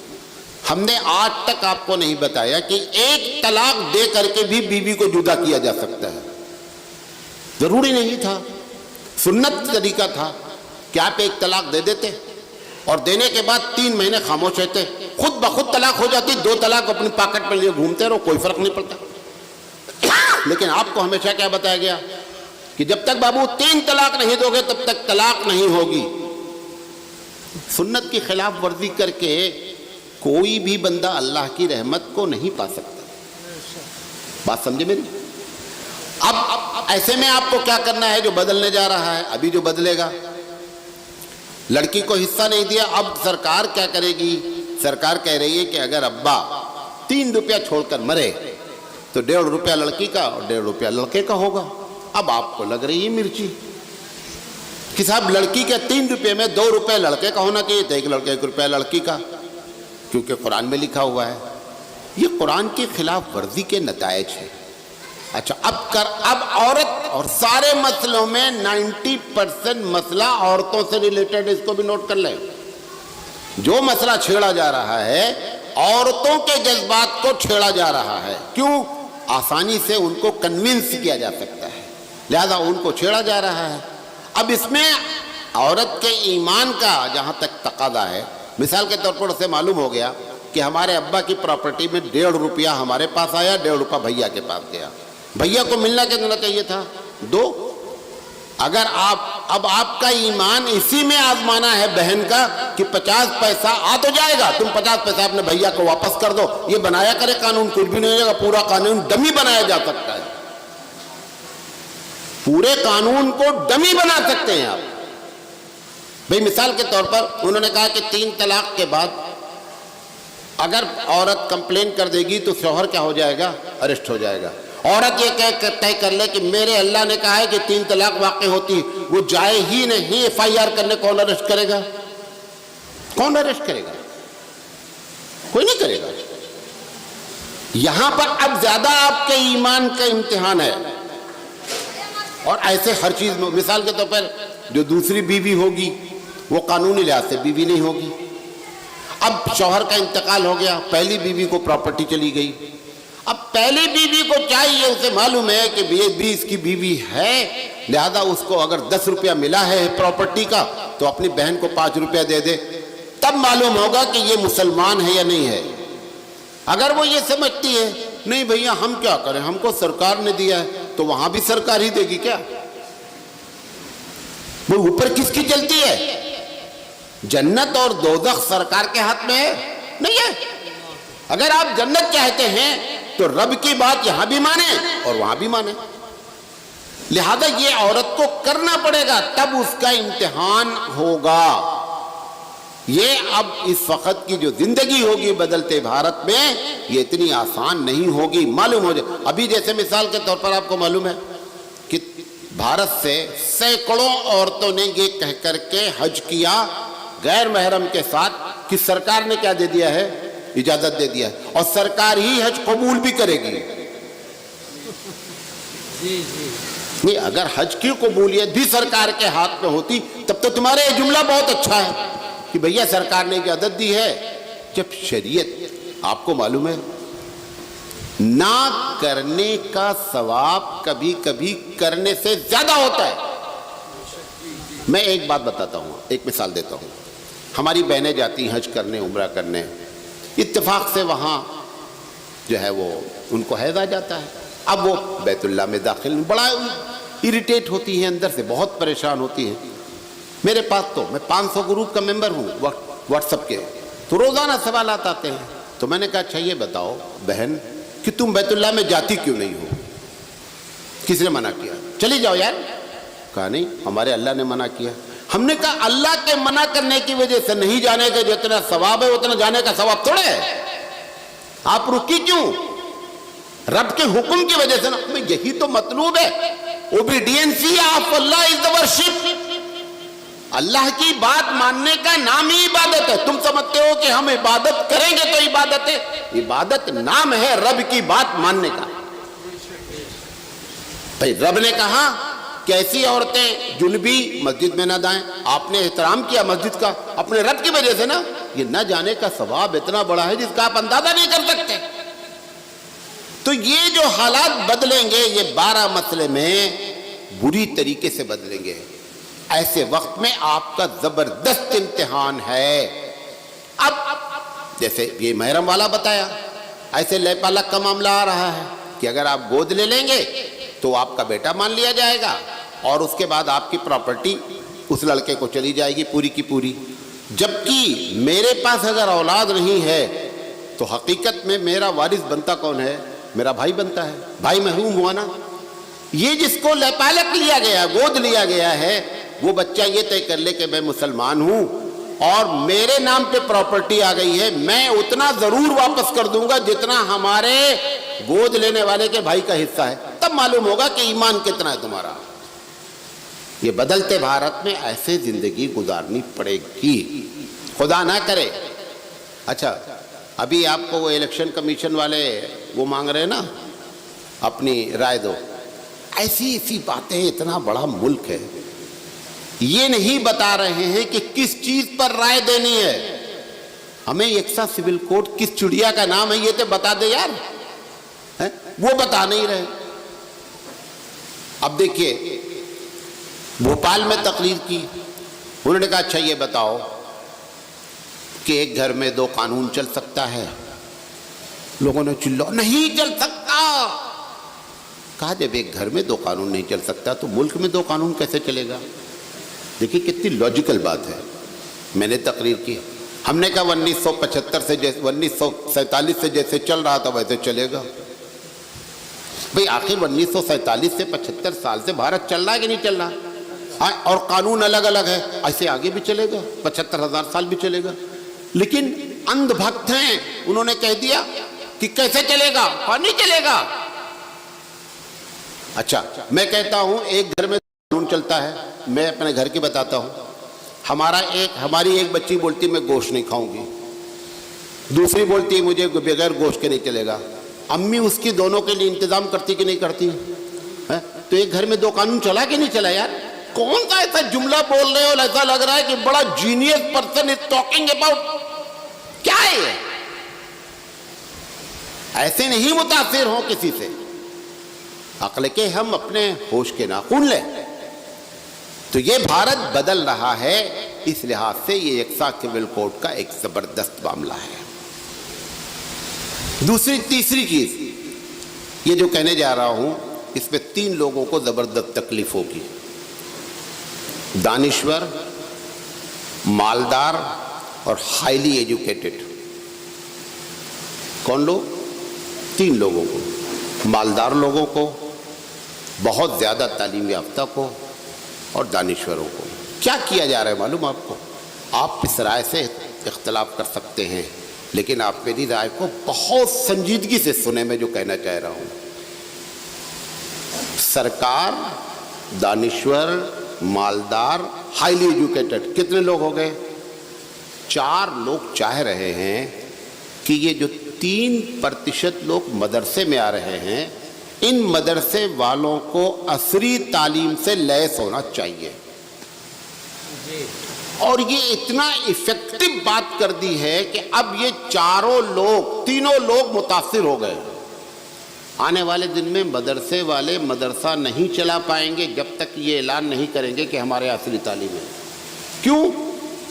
ہم نے آج تک آپ کو نہیں بتایا کہ ایک طلاق دے کر کے بھی بیوی کو جدا کیا جا سکتا ہے۔ ضروری نہیں تھا، سنت طریقہ تھا کہ آپ ایک طلاق دے دیتے اور دینے کے بعد 3 مہینے خاموش رہتے، خود بخود طلاق ہو جاتی، 2 طلاق اپنی پاکٹ میں لیے گھومتے رہو، کوئی فرق نہیں پڑتا۔ لیکن آپ کو ہمیشہ کیا بتایا گیا کہ جب تک بابو 3 طلاق نہیں دو گے تب تک طلاق نہیں ہوگی۔ سنت کی خلاف ورزی کر کے کوئی بھی بندہ اللہ کی رحمت کو نہیں پا سکتا۔ بات سمجھے میری؟ اب ایسے میں آپ کو کیا کرنا ہے؟ جو بدلنے جا رہا ہے، ابھی جو بدلے گا، لڑکی کو حصہ نہیں دیا، اب سرکار کیا کرے گی؟ سرکار کہہ رہی ہے کہ اگر ابا 3 روپیہ چھوڑ کر مرے تو 1.5 روپیہ لڑکی کا اور 1.5 روپیہ لڑکے کا ہوگا۔ اب آپ کو لگ رہی ہے مرچی کہ صاحب لڑکی کے 3 روپے میں 2 روپے لڑکے کا ہونا چاہیے تھا، 1 روپیہ لڑکی کا، کیونکہ قرآن میں لکھا ہوا ہے۔ یہ قرآن کی خلاف ورزی کے نتائج ہیں۔ اچھا اب عورت، اور سارے مسئلوں میں 90% مسئلہ عورتوں سے ریلیٹڈ، اس کو بھی نوٹ کر لیں۔ جو مسئلہ چھیڑا جا رہا ہے عورتوں کے جذبات کو چھیڑا جا رہا ہے۔ کیوں؟ آسانی سے ان کو کنونس کیا جا سکتا ہے، لہذا ان کو چھیڑا جا رہا ہے۔ اب اس میں عورت کے ایمان کا جہاں تک تقاضا ہے، مثال کے طور پر اسے معلوم ہو گیا کہ ہمارے ابا کی پراپرٹی میں 1.5 روپیہ ہمارے پاس آیا، 1.5 روپیہ بھیا کے پاس گیا، بھیا کو ملنا کتنا چاہیے تھا؟ 2۔ اگر اب آپ کا ایمان اسی میں آزمانا ہے بہن کا کہ 50 پیسہ آ تو جائے گا، تم 50 پیسہ اپنے بھیا کو واپس کر دو، یہ بنایا کرے قانون، کچھ بھی نہیں ہو جائے گا، پورا قانون ڈمی بنایا جا سکتا ہے، پورے قانون کو ڈمی بنا سکتے ہیں آپ۔ بھئی مثال کے طور پر انہوں نے کہا کہ 3 طلاق کے بعد اگر عورت کمپلین کر دے گی تو شوہر کیا ہو جائے گا؟ اریسٹ ہو جائے گا۔ عورت یہ طے کر لے کہ میرے اللہ نے کہا ہے کہ 3 طلاق واقع ہوتی، وہ جائے ہی نہیں FIR کرنے، کون اریسٹ کرے گا؟ کون اریسٹ کرے گا؟ کوئی نہیں کرے گا۔ یہاں پر اب زیادہ آپ کے ایمان کا امتحان ہے، اور ایسے ہر چیز میں، مثال کے طور پر جو دوسری بیوی ہوگی وہ قانونی لحاظ سے بیوی نہیں ہوگی۔ اب شوہر کا انتقال ہو گیا، پہلی بیوی کو پراپرٹی چلی گئی، اب پہلی بیوی کو چاہیے، اسے معلوم ہے کہ یہ بھی اس کی بیوی ہے، لہذا اس کو اگر 10 روپیہ ملا ہے پراپرٹی کا تو اپنی بہن کو 5 روپیہ دے دے، تب معلوم ہوگا کہ یہ مسلمان ہے یا نہیں ہے۔ اگر وہ یہ سمجھتی ہے نہیں بھیا ہم کیا کریں، ہم کو سرکار نے دیا ہے، تو وہاں بھی سرکار ہی دے گی کیا؟ وہ اوپر کس کی چلتی ہے؟ جنت اور دوزخ سرکار کے ہاتھ میں ہے نہیں ہے۔ اگر آپ جنت چاہتے ہیں تو رب کی بات یہاں بھی مانیں اور وہاں بھی مانیں، لہذا یہ عورت کو کرنا پڑے گا، تب اس کا امتحان ہوگا۔ یہ اب اس وقت کی جو زندگی ہوگی بدلتے بھارت میں، یہ اتنی آسان نہیں ہوگی، معلوم ہو جائے۔ ابھی جیسے مثال کے طور پر آپ کو معلوم ہے کہ بھارت سے سینکڑوں عورتوں نے یہ کہہ کر کے حج کیا غیر محرم کے ساتھ کہ سرکار نے کیا دے دیا ہے؟ اجازت دے دیا ہے، اور سرکار ہی حج قبول بھی کرے گی۔ نہیں، اگر حج کی قبولیت بھی سرکار کے ہاتھ میں ہوتی تب تو تمہارا یہ جملہ بہت اچھا ہے کہ بھیا سرکار نے اجازت دی ہے، جب شریعت آپ کو معلوم ہے نہ کرنے کا ثواب کبھی کبھی کرنے سے زیادہ ہوتا ہے۔ میں ایک بات بتاتا ہوں، ایک مثال دیتا ہوں۔ ہماری بہنیں جاتی ہیں حج کرنے، عمرہ کرنے، اتفاق سے وہاں جو ہے وہ ان کو حیض آ جاتا ہے۔ اب وہ بیت اللہ میں داخل بڑا اریٹیٹ ہوتی ہیں، اندر سے بہت پریشان ہوتی ہیں۔ میرے پاس تو میں 500 گروپ کا ممبر ہوں واٹس ایپ کے، تو روزانہ سوالات آتے ہیں۔ تو میں نے کہا اچھا یہ بتاؤ بہن کہ تم بیت اللہ میں جاتی کیوں نہیں ہو؟ کس نے منع کیا؟ چلی جاؤ یار۔ کہا نہیں، ہمارے اللہ نے منع کیا۔ ہم نے کہا اللہ کے منع کرنے کی وجہ سے نہیں جانے کا جتنا ثواب ہے اتنا جانے کا ثواب تھوڑے ہے، آپ رکی کیوں؟ رب کے حکم کی وجہ سے نا، یہی تو مطلوب ہے۔ اوبیڈینسی of Allah is the worship. اللہ کی بات ماننے کا نام ہی عبادت ہے۔ تم سمجھتے ہو کہ ہم عبادت کریں گے تو عبادت ہے؟ عبادت نام ہے رب کی بات ماننے کا۔ بھائی رب نے کہا کہ ایسی عورتیں جنبی مسجد میں نہ جائیں، آپ نے احترام کیا مسجد کا اپنے رب کی وجہ سے نا، یہ نہ جانے کا ثواب اتنا بڑا ہے جس کا آپ اندازہ نہیں کر سکتے۔ تو یہ جو حالات بدلیں گے، یہ 12 مسئلے میں بری طریقے سے بدلیں گے۔ ایسے وقت میں آپ کا زبردست امتحان ہے۔ اب جیسے یہ محرم والا بتایا، ایسے لے پالک کا معاملہ آ رہا ہے کہ اگر آپ گود لے لیں گے تو آپ کا بیٹا مان لیا جائے گا، اور اس کے بعد آپ کی پراپرٹی اس لڑکے کو چلی جائے گی پوری کی پوری۔ جبکہ میرے پاس اگر اولاد نہیں ہے تو حقیقت میں میرا وارث بنتا کون ہے؟ میرا بھائی بنتا ہے۔ بھائی محروم ہوا نا۔ یہ جس کو لیپالک لیا گیا، گود لیا گیا ہے، وہ بچہ یہ طے کر لے کہ میں مسلمان ہوں اور میرے نام پہ پراپرٹی آ گئی ہے، میں اتنا ضرور واپس کر دوں گا جتنا ہمارے گود لینے والے کے بھائی کا حصہ ہے۔ تب معلوم ہوگا کہ ایمان کتنا ہے تمہارا۔ یہ بدلتے بھارت میں ایسے زندگی گزارنی پڑے گی، خدا نہ کرے۔ اچھا ابھی آپ کو وہ الیکشن کمیشن والے وہ مانگ رہے ہیں نا اپنی رائے دو، ایسی ایسی باتیں، اتنا بڑا ملک ہے، یہ نہیں بتا رہے ہیں کہ کس چیز پر رائے دینی ہے۔ ہمیں یکساں سول کوڈ کس چڑیا کا نام ہے یہ تو بتا دے یار، وہ بتا نہیں رہے۔ اب دیکھیے بھوپال میں تقریر کی، انہوں نے کہا اچھا یہ بتاؤ کہ ایک گھر میں 2 قانون چل سکتا ہے؟ لوگوں نے چلو نہیں چل سکتا۔ کہا جب ایک گھر میں 2 قانون نہیں چل سکتا تو ملک میں 2 قانون کیسے چلے گا؟ دیکھیے کتنی لاجیکل بات ہے۔ میں نے تقریر کی، ہم نے کہا 1975 سے 1947 سے جیسے چل رہا تھا ویسے چلے گا۔ بھئی آخر 1947 سے 75 سال سے بھارت چل رہا ہے کہ نہیں چل رہا؟ اور قانون الگ الگ ہے، ایسے آگے بھی چلے گا، 75,000 سال بھی چلے گا۔ لیکن اندھ بھکت ہیں، انہوں نے کہہ دیا کہ کیسے چلے گا؟ اور نہیں چلے گا۔ اچھا میں کہتا ہوں ایک گھر میں قانون چلتا ہے، میں اپنے گھر کی بتاتا ہوں۔ ہماری ایک بچی بولتی میں گوشت نہیں کھاؤں گی، دوسری بولتی مجھے بغیر گوشت کے نہیں چلے گا۔ امی اس کی دونوں کے لیے انتظام کرتی کہ نہیں کرتی؟ تو ایک گھر میں 2 قانون چلا کہ نہیں چلا یار؟ کون سا ایسا جملہ بول رہے ہو ایسا لگ رہا ہے کہ بڑا genius person is talking about, کیا ہے یہ؟ ایسے نہیں متاثر ہوں کسی سے، عقل کے ہم اپنے ہوش کے ناخن لیں۔ تو یہ بھارت بدل رہا ہے، اس لحاظ سے یہ یکساں سول کوڈ کا ایک زبردست معاملہ ہے۔ تیسری چیز یہ جو کہنے جا رہا ہوں، اس میں 3 لوگوں کو زبردست تکلیف ہوگی، دانشور، مالدار اور ہائیلی ایجوکیٹڈ۔ کون لوگ؟ 3 لوگوں کو، مالدار لوگوں کو، بہت زیادہ تعلیم یافتہ کو، اور دانشوروں کو۔ کیا کیا جا رہا ہے معلوم آپ کو؟ آپ اس رائے سے اختلاف کر سکتے ہیں، لیکن آپ میری رائے کو بہت سنجیدگی سے سنیں، میں جو کہنا چاہ رہا ہوں۔ سرکار، دانشور، مالدار، ہائیلی ایجوکیٹڈ، کتنے لوگ ہو گئے؟ 4 لوگ چاہ رہے ہیں کہ یہ جو 3% لوگ مدرسے میں آ رہے ہیں، ان مدرسے والوں کو عصری تعلیم سے لیس ہونا چاہیے. اور یہ اتنا افیکٹو بات کر دی ہے کہ اب یہ تینوں لوگ متاثر ہو گئے. آنے والے دن میں مدرسے والے مدرسہ نہیں چلا پائیں گے جب تک یہ اعلان نہیں کریں گے کہ ہمارے عصری تعلیم ہے. کیوں؟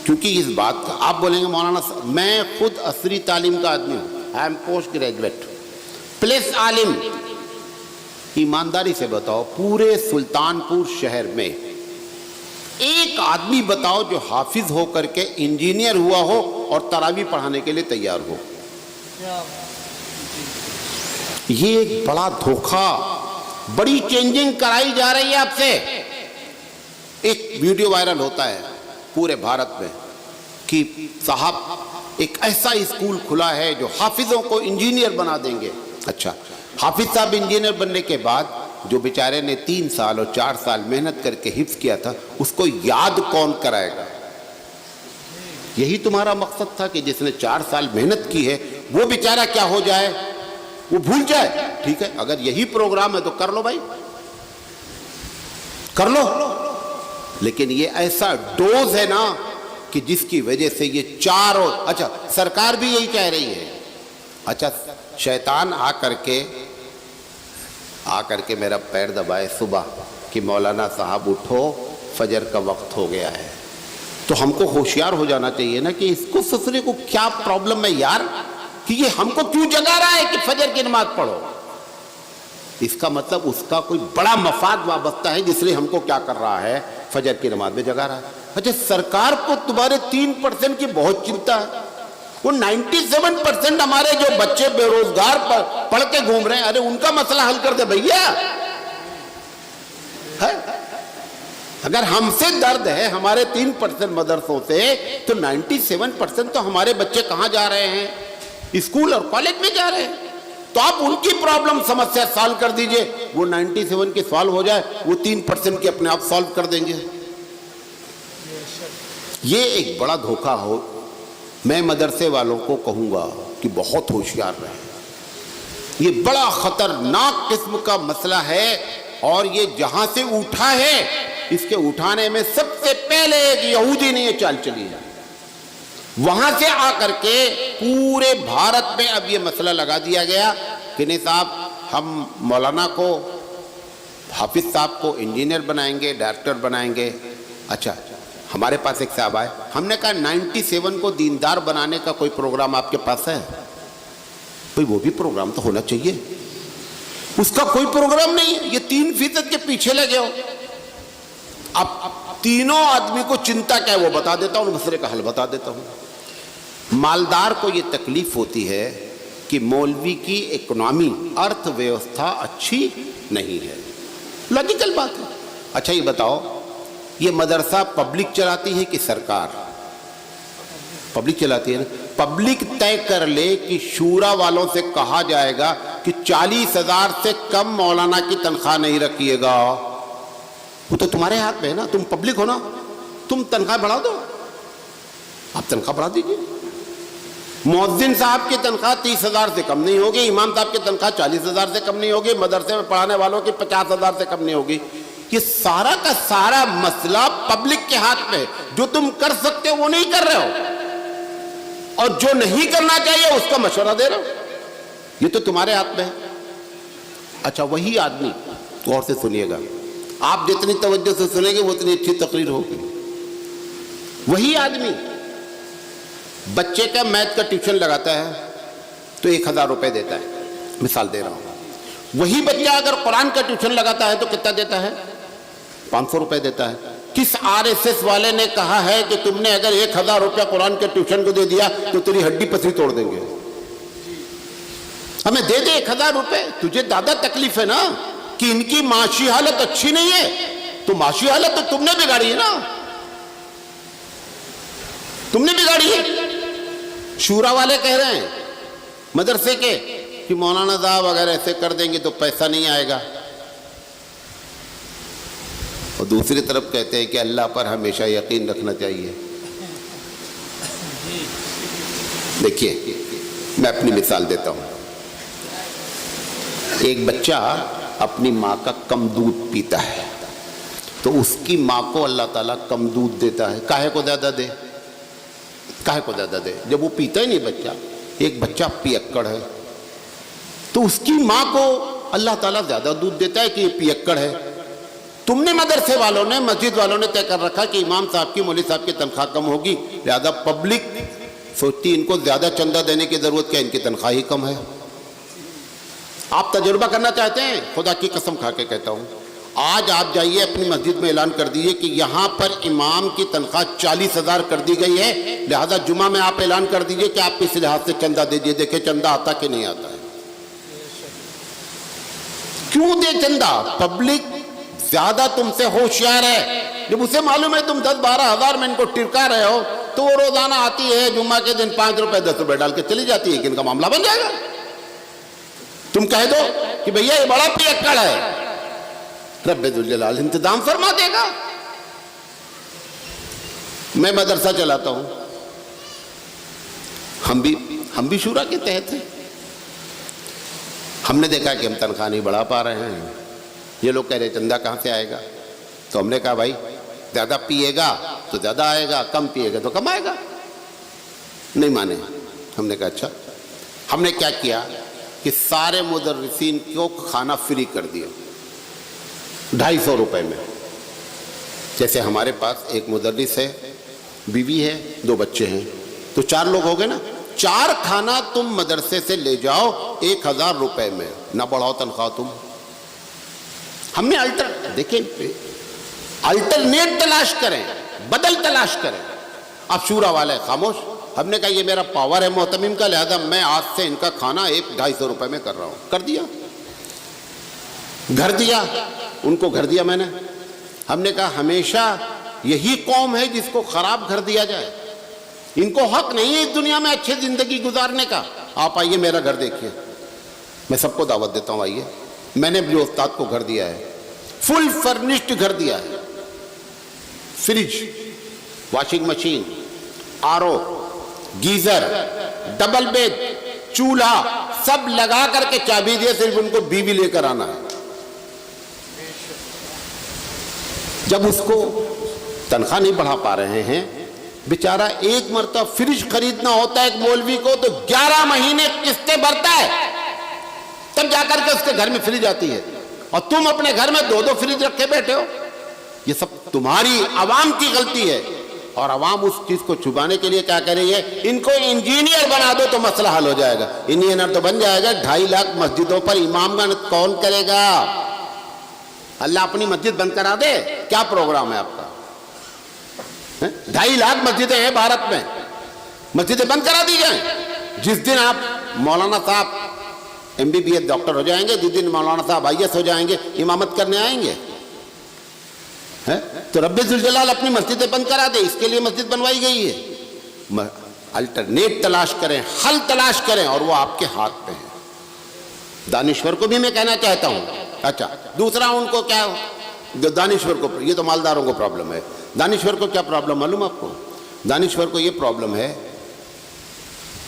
کیونکہ اس بات کا آپ بولیں گے مولانا صاحب میں خود عصری تعلیم کا آدمی ہوں, I am post graduate plus عالم. ایمانداری سے بتاؤ پورے سلطان پور شہر میں ایک آدمی بتاؤ جو حافظ ہو کر کے انجینئر ہوا ہو اور تراویح پڑھانے کے لیے تیار ہو. یہ ایک بڑا دھوکہ, بڑی چینجنگ کرائی جا رہی ہے آپ سے. ایک ویڈیو وائرل ہوتا ہے پورے بھارت میں کہ صاحب ایک ایسا اسکول کھلا ہے جو حافظوں کو انجینئر بنا دیں گے. اچھا, حافظ صاحب انجینئر بننے کے بعد جو بیچارے نے 3 سال اور 4 سال محنت کر کے حفظ کیا تھا اس کو یاد کون کرائے گا؟ یہی تمہارا مقصد تھا کہ جس نے 4 سال محنت کی ہے وہ بیچارہ کیا ہو جائے, وہ بھول جائے. ٹھیک ہے, اگر یہی پروگرام ہے تو کر لو بھائی, کر لو. لیکن یہ ایسا ڈوز ہے نا کہ جس کی وجہ سے یہ چاروں, اچھا سرکار بھی یہی کہہ رہی ہے. اچھا شیطان آ کر کے میرا پیر دبائے صبح کہ مولانا صاحب اٹھو فجر کا وقت ہو گیا ہے, تو ہم کو ہوشیار ہو جانا چاہیے نا کہ اس کو سسرے کو کیا پرابلم ہے یار, کہ یہ ہم کو کیوں جگا رہا ہے کہ فجر کی نماز پڑھو. اس کا مطلب اس کا کوئی بڑا مفاد وابستہ ہے جس لیے ہم کو کیا کر رہا ہے, فجر کی نماز میں جگا رہا ہے. اچھا سرکار کو تمہارے 3% کی بہت چنتا ہے, وہ 97% ہمارے جو بچے بے روزگار پڑھ کے گھوم رہے ہیں, ارے ان کا مسئلہ حل کر دے بھیا. اگر ہم سے درد ہے ہمارے 3% مدرسوں سے, تو 97% تو ہمارے بچے کہاں جا رہے ہیں, اسکول اور کالج میں جا رہے ہیں. تو آپ ان کی پرابلم سمسیا سالو کر دیجئے, وہ 97 کی سالو ہو جائے, وہ 3% کی اپنے آپ سالو کر دیں گے. یہ ایک بڑا دھوکہ ہو. میں مدرسے والوں کو کہوں گا کہ بہت ہوشیار رہیں, یہ بڑا خطرناک قسم کا مسئلہ ہے. اور یہ جہاں سے اٹھا ہے اس کے اٹھانے میں سب سے پہلے ایک یہودی نے یہ چال چلی ہے. وہاں سے آ کر کے پورے بھارت میں اب یہ مسئلہ لگا دیا گیا کہ نہیں صاحب ہم مولانا کو, حافظ صاحب کو انجینئر بنائیں گے, ڈائریکٹر بنائیں گے. اچھا ہمارے پاس ایک صاحب آئے, ہم نے کہا 97 کو دیندار بنانے کا کوئی پروگرام آپ کے پاس ہے؟ بھئی وہ بھی پروگرام تو ہونا چاہیے. اس کا کوئی پروگرام نہیں ہے, یہ 3% کے پیچھے لگے ہو. اب تینوں آدمی کو چنتا کیا ہے وہ بتا دیتا ہوں, مسئلے کا حل بتا دیتا ہوں. مالدار کو یہ تکلیف ہوتی ہے کہ مولوی کی اکنامی, ارتھ ویوستھا اچھی نہیں ہے. لاجیکل بات ہے. اچھا یہ بتاؤ یہ مدرسہ پبلک چلاتی ہے کہ سرکار؟ پبلک چلاتی ہے نا. پبلک طے کر لے کہ شورا والوں سے کہا جائے گا کہ 40,000 سے کم مولانا کی تنخواہ نہیں رکھیے گا. وہ تو تمہارے ہاتھ میں ہے نا, تم پبلک ہو نا, تم تنخواہ بڑھا دو, آپ تنخواہ بڑھا دیجیے. مؤذن صاحب کی تنخواہ 30,000 سے کم نہیں ہوگی, امام صاحب کی تنخواہ 40,000 سے کم نہیں ہوگی, مدرسے میں پڑھانے والوں کی 50,000 سے کم نہیں ہوگی. یہ سارا کا سارا مسئلہ پبلک کے ہاتھ میں. جو تم کر سکتے ہو وہ نہیں کر رہے ہو, اور جو نہیں کرنا چاہیے اس کا مشورہ دے رہے ہو. یہ تو تمہارے ہاتھ میں ہے. اچھا وہی آدمی, غور سے سنیے گا, آپ جتنی توجہ سے سنیں گے وہ اتنی اچھی تقریر ہوگی. وہی آدمی بچے کا میتھ کا ٹیوشن لگاتا ہے تو 1,000 روپے دیتا ہے, مثال دے رہا ہوں. وہی بچہ اگر قرآن کا ٹیوشن لگاتا ہے تو کتنا دیتا ہے؟ 500 روپے دیتا ہے. کس RSS والے نے کہا ہے کہ تم نے اگر 1,000 روپیہ قرآن کے ٹیوشن کو دے دیا تو تیری ہڈی پسلی توڑ دیں گے؟ ہمیں دے دے 1,000 روپے. تجھے زیادہ تکلیف ہے نا کہ ان کی معاشی حالت اچھی نہیں ہے, تو معاشی حالت تو تم نے بگاڑی ہے نا, تم نے بگاڑی ہے. شورا والے کہہ رہے ہیں مدرسے کے کہ مولانا صاحب اگر ایسے کر دیں گے تو پیسہ نہیں آئے گا, اور دوسری طرف کہتے ہیں کہ اللہ پر ہمیشہ یقین رکھنا چاہیے. دیکھیے میں اپنی مثال دیتا ہوں. ایک بچہ اپنی ماں کا کم دودھ پیتا ہے تو اس کی ماں کو اللہ تعالیٰ کم دودھ دیتا ہے. کاہے کو زیادہ دے؟ کاہے کو زیادہ دے جب وہ پیتا ہی نہیں بچہ؟ ایک بچہ پیکڑ ہے تو اس کی ماں کو اللہ تعالیٰ زیادہ دودھ دیتا ہے کہ یہ پیکڑ ہے. تم نے مدرسے والوں نے, مسجد والوں نے طے کر رکھا کہ امام صاحب کی, مولوی صاحب کی تنخواہ کم ہوگی, لہذا پبلک سوچتی ان کو زیادہ چندہ دینے کی ضرورت کیا, ان کی تنخواہ ہی کم ہے. آپ تجربہ کرنا چاہتے ہیں؟ خدا کی قسم کھا کے کہتا ہوں, آج آپ جائیے اپنی مسجد میں اعلان کر دیجیے کہ یہاں پر امام کی تنخواہ 40,000 کر دی گئی ہے, لہذا جمعہ میں آپ اعلان کر دیجیے کہ آپ اس لحاظ سے چندہ دیجیے, دیکھیں چندہ آتا کہ نہیں آتا ہے. کیوں دے چندہ؟ پبلک زیادہ تم سے ہوشیار ہے. جب اسے معلوم ہے تم 10-12 ہزار میں ان کو ٹرکا رہے ہو تو وہ روزانہ آتی ہے, جمعہ کے دن 5 روپے 10 روپے ڈال کے چلی جاتی ہے کہ ان کا معاملہ بن جائے گا. تم کہہ دو کہ بھیا یہ بڑا پیکڑ ہے, رب ذوالجلال انتظام فرما دے گا. میں مدرسہ چلاتا ہوں, ہم بھی شورا کے تحت ہیں. ہم نے دیکھا کہ ہم تنخواہ نہیں بڑھا پا رہے ہیں. یہ لوگ کہہ رہے چندہ کہاں سے آئے گا؟ تو ہم نے کہا بھائی زیادہ پیے گا تو زیادہ آئے گا, کم پیے گا تو کم آئے گا. نہیں مانے. ہم نے کہا اچھا. ہم نے کیا کیا کہ سارے مدرسین کو کھانا فری کر دیا 250 روپے میں. جیسے ہمارے پاس ایک مدرس ہے, بیوی ہے, 2 بچے ہیں, تو 4 لوگ ہو گئے نا. 4 کھانا تم مدرسے سے لے جاؤ 1,000 روپے میں, نہ بڑھاؤ تنخواہ تم. ہم نے دیکھیں الٹرنیٹ تلاش کریں, بدل تلاش کریں. اب شورا والے خاموش. ہم نے کہا یہ میرا پاور ہے محتمم کا, لہذا میں آج سے ان کا کھانا 250 روپے میں کر رہا ہوں. کر دیا, گھر دیا, ان کو گھر دیا میں نے. ہم نے کہا ہمیشہ یہی قوم ہے جس کو خراب گھر دیا جائے. ان کو حق نہیں ہے اس دنیا میں اچھی زندگی گزارنے کا. آپ آئیے میرا گھر دیکھیے, میں سب کو دعوت دیتا ہوں آئیے. میں نے بھی استاد کو گھر دیا ہے, فل فرنشڈ گھر دیا ہے. Fridge, washing machine, RO, geyser, double bed, چولہا سب لگا کر کے چابی دیا, صرف ان کو بیوی لے کر آنا ہے. جب اس کو تنخواہ نہیں بڑھا پا رہے ہیں, بیچارہ ایک مرتبہ فریج خریدنا ہوتا ہے ایک مولوی کو تو 11 مہینے قسطیں بھرتا ہے, تب جا کر کے اس کے گھر میں فریج آتی ہے. اور تم اپنے گھر میں 2 فریج رکھے بیٹھے ہو. یہ سب تمہاری عوام کی غلطی ہے. اور عوام اس چیز کو چھپانے کے لیے کیا کر رہی ہے, ان کو انجینئر بنا دو تو مسئلہ حل ہو جائے گا. انجینئر تو بن جائے گا, 2.5 لاکھ مسجدوں پر امام کا کون کرے گا؟ اللہ اپنی مسجد بند کرا دے, کیا پروگرام ہے آپ کا؟ 2.5 لاکھ مسجدیں ہیں بھارت میں, مسجدیں بند کرا دی جائیں. جس دن آپ مولانا صاحب MBBS ڈاکٹر ہو جائیں گے, جس دن مولانا صاحب IAS ہو جائیں گے, امامت کرنے آئیں گے. تو رب ذوالجلال اپنی مسجدیں بند کرا دے, اس کے لیے مسجد بنوائی گئی ہے. الٹرنیٹ تلاش کریں, حل تلاش کریں, اور وہ آپ کے ہاتھ پہ ہے. دانشور کو بھی میں کہنا چاہتا ہوں. اچھا دوسرا ان کو کیا, دانشور کو, یہ تو مالداروں کو پرابلم ہے. دانشور کو کیا پرابلم معلوم آپ کو؟ دانشور کو یہ پرابلم ہے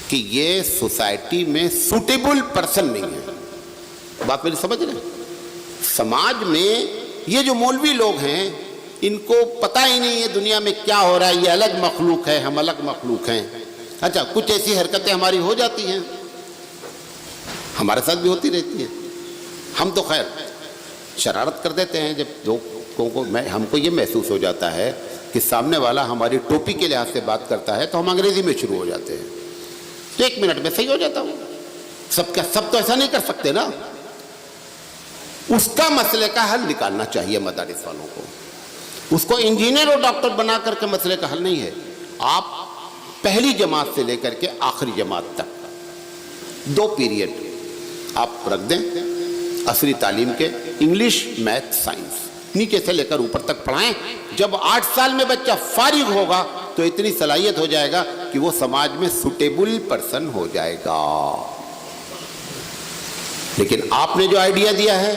کہ یہ سوسائٹی میں سوٹیبل پرسن نہیں ہے. بات میری سمجھ رہے ہیں؟ سماج میں یہ جو مولوی لوگ ہیں ان کو پتہ ہی نہیں ہے دنیا میں کیا ہو رہا ہے. یہ الگ مخلوق ہے, ہم الگ مخلوق ہیں. اچھا کچھ ایسی حرکتیں ہماری ہو جاتی ہیں, ہمارے ساتھ بھی ہوتی رہتی ہیں. ہم تو خیر شرارت کر دیتے ہیں. جب لوگوں کو ہم کو یہ محسوس ہو جاتا ہے کہ سامنے والا ہماری ٹوپی کے لحاظ سے بات کرتا ہے تو ہم انگریزی میں شروع ہو جاتے ہیں, تو 1 منٹ میں صحیح ہو جاتا ہوں. سب تو ایسا نہیں کر سکتے نا. اس کا مسئلے کا حل نکالنا چاہیے مدارس والوں کو. اس کو انجینئر اور ڈاکٹر بنا کر کے مسئلے کا حل نہیں ہے. آپ پہلی جماعت سے لے کر کے آخری جماعت تک 2 پیریڈ آپ رکھ دیں عصری تعلیم کے, انگلش, میتھ, سائنس, نیچے سے لے کر اوپر تک پڑھائیں. جب 8 سال میں بچہ فارغ ہوگا تو اتنی صلاحیت ہو جائے گا کہ وہ سماج میں سوٹیبل پرسن ہو جائے گا. لیکن آپ نے جو آئیڈیا دیا ہے,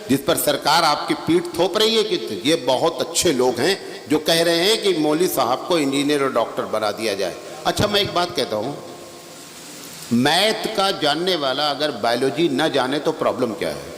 جس پر سرکار آپ کی پیٹھ تھوپ رہی ہے کہ یہ بہت اچھے لوگ ہیں جو کہہ رہے ہیں کہ مولوی صاحب کو انجینئر اور ڈاکٹر بنا دیا جائے. اچھا میں ایک بات کہتا ہوں, میتھ کا جاننے والا اگر بایولوجی نہ جانے تو پرابلم کیا ہے؟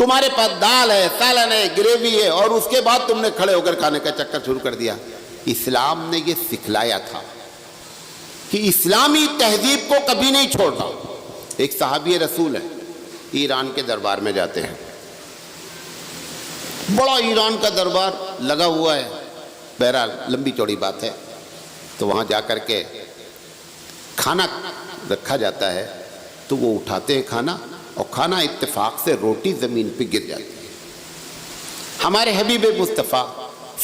تمہارے پاس دال ہے، سالن ہے، گریوی ہے، اور اس کے بعد تم نے کھڑے ہو کر کھانے کا چکر شروع کر دیا۔ اسلام نے یہ سکھلایا تھا کہ اسلامی تہذیب کو کبھی نہیں چھوڑنا۔ ایک صحابی رسول ہے، ایران کے دربار میں جاتے ہیں، بڑا ایران کا دربار لگا ہوا ہے، بہرحال لمبی چوڑی بات ہے، تو وہاں جا کر کے کھانا رکھا جاتا ہے، تو وہ اٹھاتے ہیں کھانا، اور کھانا اتفاق سے روٹی زمین پہ گر جاتی ہے۔ ہمارے حبیب مصطفیٰ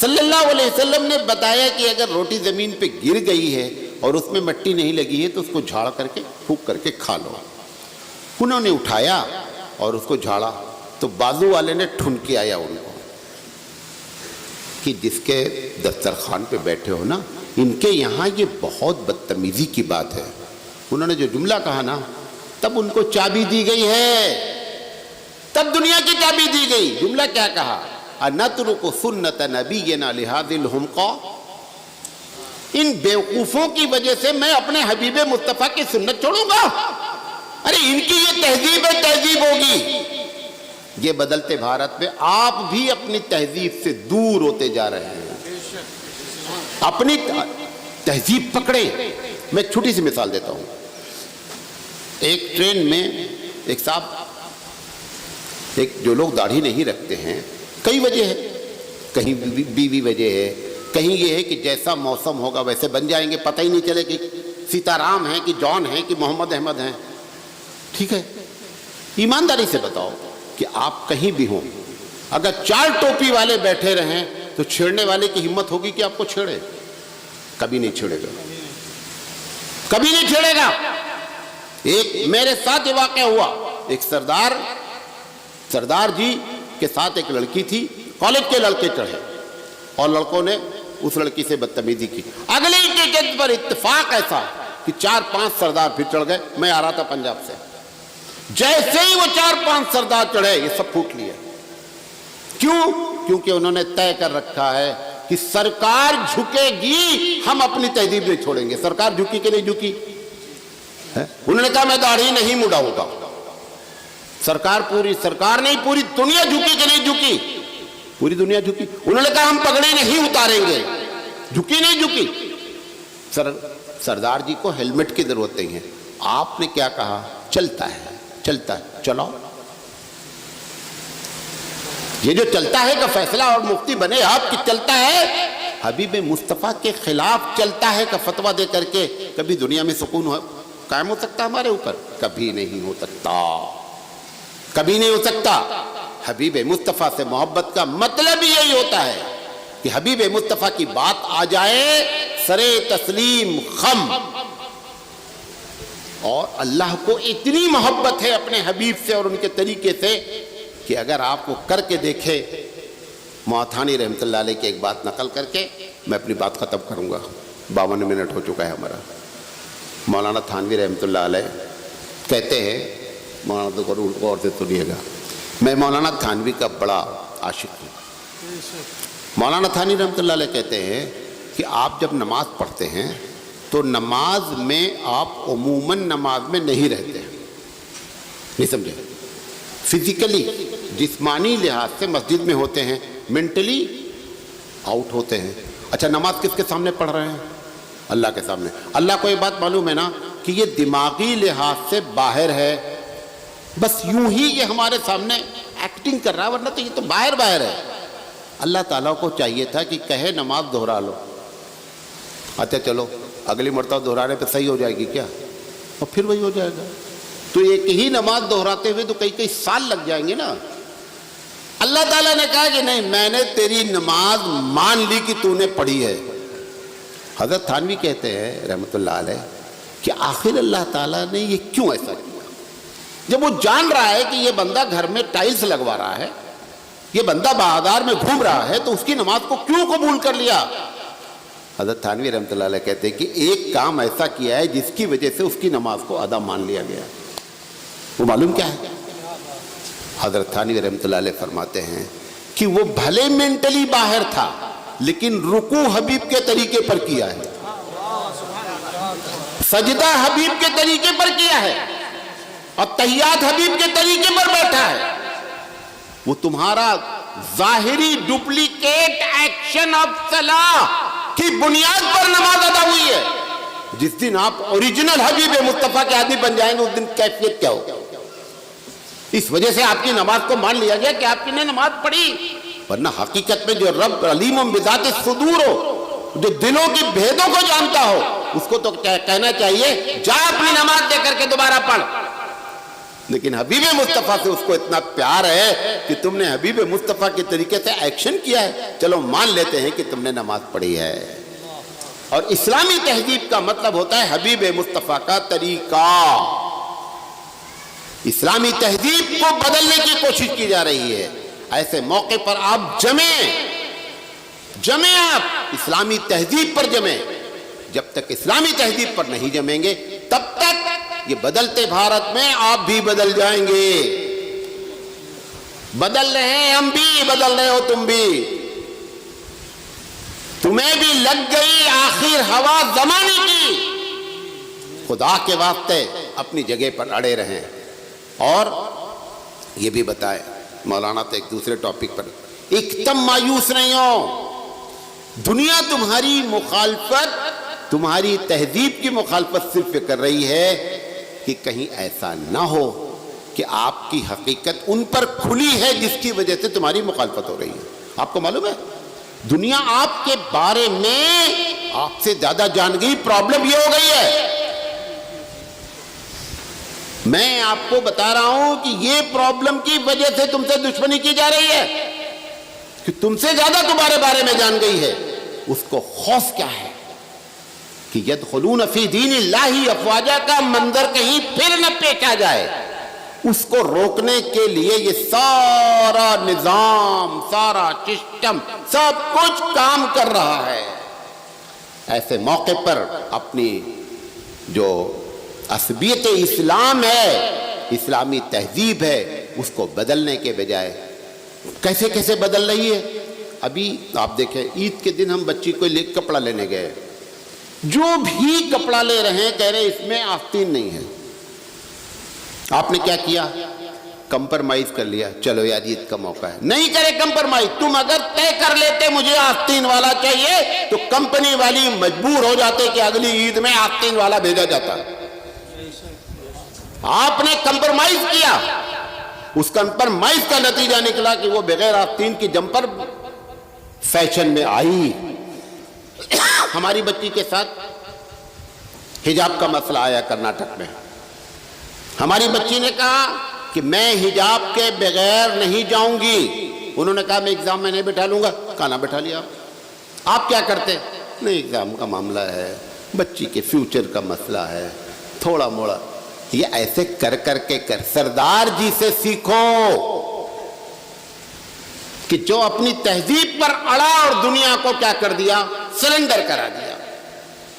صلی اللہ علیہ وسلم نے بتایا کہ اگر روٹی زمین پہ گر گئی ہے اور اس میں مٹی نہیں لگی ہے تو اس کو جھاڑ کر کے پھونک کر کے کھا لو۔ انہوں نے اٹھایا اور اس کو جھاڑا تو بازو والے نے ٹھنکے آیا ان کو کہ جس کے دسترخوان پہ بیٹھے ہو نا، ان کے یہاں یہ بہت بدتمیزی کی بات ہے۔ انہوں نے جو جملہ کہا نا، تب ان کو چابی دی گئی ہے، تب دنیا کی چابی دی گئی۔ جملہ کیا کہا؟ اَنَتْرُكُ سُنَّةَ نَبِيِّنَا لِهَذِهِ الْحُمْقَى، ان بیوقوفوں کی وجہ سے میں اپنے حبیب مصطفیٰ کی سنت چھوڑوں گا؟ ارے ان کی یہ تہذیب ہے، تہذیب ہوگی۔ یہ بدلتے بھارت میں آپ بھی اپنی تہذیب سے دور ہوتے جا رہے ہیں۔ اپنی تہذیب پکڑے۔ میں ایک چھوٹی سی مثال دیتا ہوں۔ ایک ٹرین میں ایک صاحب، ایک جو لوگ داڑھی نہیں رکھتے ہیں، کئی وجہ ہے، کہیں بیوی وجہ ہے، کہیں یہ ہے کہ جیسا موسم ہوگا ویسے بن جائیں گے، پتہ ہی نہیں چلے کہ سیتا رام ہیں کہ جان ہیں کہ محمد احمد ہیں۔ ٹھیک ہے، ایمانداری سے بتاؤ کہ آپ کہیں بھی ہوں، اگر 4 ٹوپی والے بیٹھے رہیں تو چھیڑنے والے کی ہمت ہوگی کہ آپ کو چھیڑے؟ کبھی نہیں چھیڑے گا، کبھی نہیں چھیڑے گا۔ ایک میرے ساتھ یہ واقعہ ہوا، ایک سردار جی کے ساتھ ایک لڑکی تھی، کالج کے لڑکے چڑھے اور لڑکوں نے اس لڑکی سے بدتمیزی کی۔ اگلے ٹکٹ پر اتفاق ایسا کہ 4-5 سردار پھر چڑھ گئے۔ میں آ رہا تھا پنجاب سے، جیسے ہی وہ 4-5 سردار چڑھے یہ سب پھوٹ لیے۔ کیوں؟ کیونکہ انہوں نے طے کر رکھا ہے کہ سرکار جھکے گی، ہم اپنی تہذیب نہیں چھوڑیں گے۔ سرکار جھکی کہ نہیں جھکی؟ انہوں نے کہا میں داڑھی نہیں مڈاؤں گا۔ سرکار نہیں، پوری دنیا جھکی کہ نہیں جھکی؟ پوری دنیا جھکی۔ انہوں نے کہا ہم پگڑے نہیں اتاریں گے، جھکی نہیں جھکی؟ سردار جی کو ہیلمٹ کی ضرورت نہیں ہے۔ آپ نے کیا کہا؟ چلتا ہے، چلتا ہے، چلاؤ۔ یہ جو چلتا ہے کا فیصلہ اور مفتی بنے آپ کی چلتا ہے، حبیب مصطفیٰ کے خلاف چلتا ہے کا فتویٰ دے کر کے کبھی دنیا میں سکون قائم ہو سکتا ہمارے اوپر؟ کبھی نہیں ہو سکتا، کبھی نہیں ہو سکتا۔ حبیب مصطفیٰ سے محبت کا مطلب یہی ہوتا ہے کہ حبیب مصطفیٰ کی بات آ جائے، سرے تسلیم خم۔ اور اللہ کو اتنی محبت ہے اپنے حبیب سے اور ان کے طریقے سے کہ اگر آپ کو کر کے دیکھے۔ مواتھانی رحمۃ اللہ علیہ کی ایک بات نقل کر کے میں اپنی بات ختم کروں گا، 52 منٹ ہو چکا ہے ہمارا۔ مولانا تھانوی رحمۃ اللہ علیہ کہتے ہیں، مولانا تو غور سے سنیے گا، میں مولانا تھانوی کا بڑا عاشق ہوں۔ مولانا تھانوی رحمۃ اللہ علیہ کہتے ہیں کہ آپ جب نماز پڑھتے ہیں تو نماز میں آپ عموماً نماز میں نہیں رہتے ہیں، نہیں سمجھے؟ فزیکلی، جسمانی لحاظ سے مسجد میں ہوتے ہیں، مینٹلی آؤٹ ہوتے ہیں۔ اچھا، نماز کس کے سامنے پڑھ رہے ہیں؟ اللہ کے سامنے۔ اللہ کو یہ بات معلوم ہے نا کہ یہ دماغی لحاظ سے باہر ہے، بس یوں ہی یہ ہمارے سامنے ایکٹنگ کر رہا ہے، ورنہ تو یہ تو باہر ہے۔ اللہ تعالیٰ کو چاہیے تھا کہ کہے نماز دہرا لو۔ اچھا چلو، اگلی مرتبہ دہرانے پہ صحیح ہو جائے گی کیا؟ اور پھر وہی ہو جائے گا۔ تو ایک ہی نماز دہراتے ہوئے تو کئی سال لگ جائیں گے نا۔ اللہ تعالیٰ نے کہا کہ نہیں، میں نے تیری نماز مان لی کہ تو نے پڑھی ہے۔ حضرت تھانوی کہتے ہیں رحمۃ اللہ علیہ کہ آخر اللہ تعالیٰ نے یہ کیوں ایسا کیا؟ جب وہ جان رہا ہے کہ یہ بندہ گھر میں ٹائلز لگوا رہا ہے، یہ بندہ بازار میں گھوم رہا ہے، تو اس کی نماز کو کیوں قبول کر لیا؟ حضرت تھانوی رحمۃ اللہ علیہ کہتے ہیں کہ ایک کام ایسا کیا ہے جس کی وجہ سے اس کی نماز کو ادا مان لیا گیا۔ وہ معلوم کیا ہے؟ حضرت تھانوی رحمۃ اللہ علیہ فرماتے ہیں کہ وہ بھلے مینٹلی باہر تھا لیکن رکوع حبیب کے طریقے پر کیا ہے، سجدہ حبیب کے طریقے پر کیا ہے، اور تحیات حبیب کے طریقے پر بیٹھا ہے۔ وہ تمہارا ظاہری ڈپلیکیٹ ایکشن آف صلاح کی بنیاد پر نماز ادا ہوئی ہے. جس دن آپ اوریجنل حبیب مصطفیٰ کے آدمی بن جائیں گے اس دن کیفیت کیا ہوگا. اس وجہ سے آپ کی نماز کو مان لیا گیا کہ آپ کی نے نماز پڑھی. ورنہ حقیقت میں جو رب علیم بذات الصدور ہو، جو دلوں کی بھیدوں کو جانتا ہو، اس کو تو کہنا چاہیے جا اپنی نماز دے کر کے دوبارہ پڑھ. لیکن حبیب مصطفیٰ سے اس کو اتنا پیار ہے کہ تم نے حبیب مصطفیٰ کے طریقے سے ایکشن کیا ہے. چلو مان لیتے ہیں کہ تم نے نماز پڑھی ہے. اور اسلامی تہذیب کا مطلب ہوتا ہے حبیب مصطفیٰ کا طریقہ. اسلامی تہذیب کو بدلنے کی کوشش کی جا رہی ہے. ایسے موقع پر آپ جمیں آپ اسلامی تہذیب پر جمیں. جب تک اسلامی تہذیب پر نہیں جمیں گے تب تک یہ بدلتے بھارت میں آپ بھی بدل جائیں گے. بدل رہے ہیں ہم بھی، بدل رہے ہو تم بھی. تمہیں بھی لگ گئی آخر ہوا زمانے کی. خدا کے واسطے اپنی جگہ پر اڑے رہیں. اور یہ بھی بتائے مولانا تو ایک دوسرے ٹاپک پر، ایک دم مایوس نہیں ہو. دنیا تمہاری مخالفت، تمہاری تہذیب کی مخالفت صرف کر رہی ہے کہ کہیں ایسا نہ ہو کہ آپ کی حقیقت ان پر کھلی ہے جس کی وجہ سے تمہاری مخالفت ہو رہی ہے. آپ کو معلوم ہے دنیا آپ کے بارے میں آپ سے زیادہ جان گئی. پرابلم یہ ہو گئی ہے، میں آپ کو بتا رہا ہوں کہ یہ پرابلم کی وجہ سے تم سے دشمنی کی جا رہی ہے کہ تم سے زیادہ تمہارے بارے میں جان گئی ہے. اس کو خوف کیا ہے کہ یدخلون فی دین اللہ افواجا کا منظر کہیں پھر نہ پیچا جائے. اس کو روکنے کے لیے یہ سارا نظام، سارا سسٹم، سب کچھ کام کر رہا ہے. ایسے موقع پر اپنی جو عصبیت اسلام ہے، اسلامی تہذیب ہے، اس کو بدلنے کے بجائے کیسے کیسے بدل رہی ہے. ابھی آپ دیکھیں عید کے دن ہم بچی کو لے کپڑا لینے گئے، جو بھی کپڑا لے رہے ہیں کہہ رہے اس میں آستین نہیں ہے. آپ نے کیا کیا؟ کمپرمائز کر لیا. چلو یار عید کا موقع ہے، نہیں کرے کمپرمائز. تم اگر طے کر لیتے مجھے آستین والا چاہیے تو کمپنی والی مجبور ہو جاتے کہ اگلی عید میں آستین والا بھیجا جاتا. آپ نے کمپرمائز کیا. اس کمپرمائز کا نتیجہ نکلا کہ وہ بغیر آستین کی جمپر فیشن میں آئی. ہماری بچی کے ساتھ حجاب کا مسئلہ آیا کرناٹک میں. ہماری بچی نے کہا کہ میں حجاب کے بغیر نہیں جاؤں گی. انہوں نے کہا میں ایگزام میں نہیں بٹھا لوں گا. کہا نہ بٹھا لیا. آپ کیا کرتے؟ نہیں ایگزام کا معاملہ ہے، بچی کے فیوچر کا مسئلہ ہے، تھوڑا موڑا. یہ ایسے کر کر کے سردار جی سے سیکھو کہ جو اپنی تہذیب پر اڑا اور دنیا کو کیا کر دیا؟ سرنڈر کرا دیا.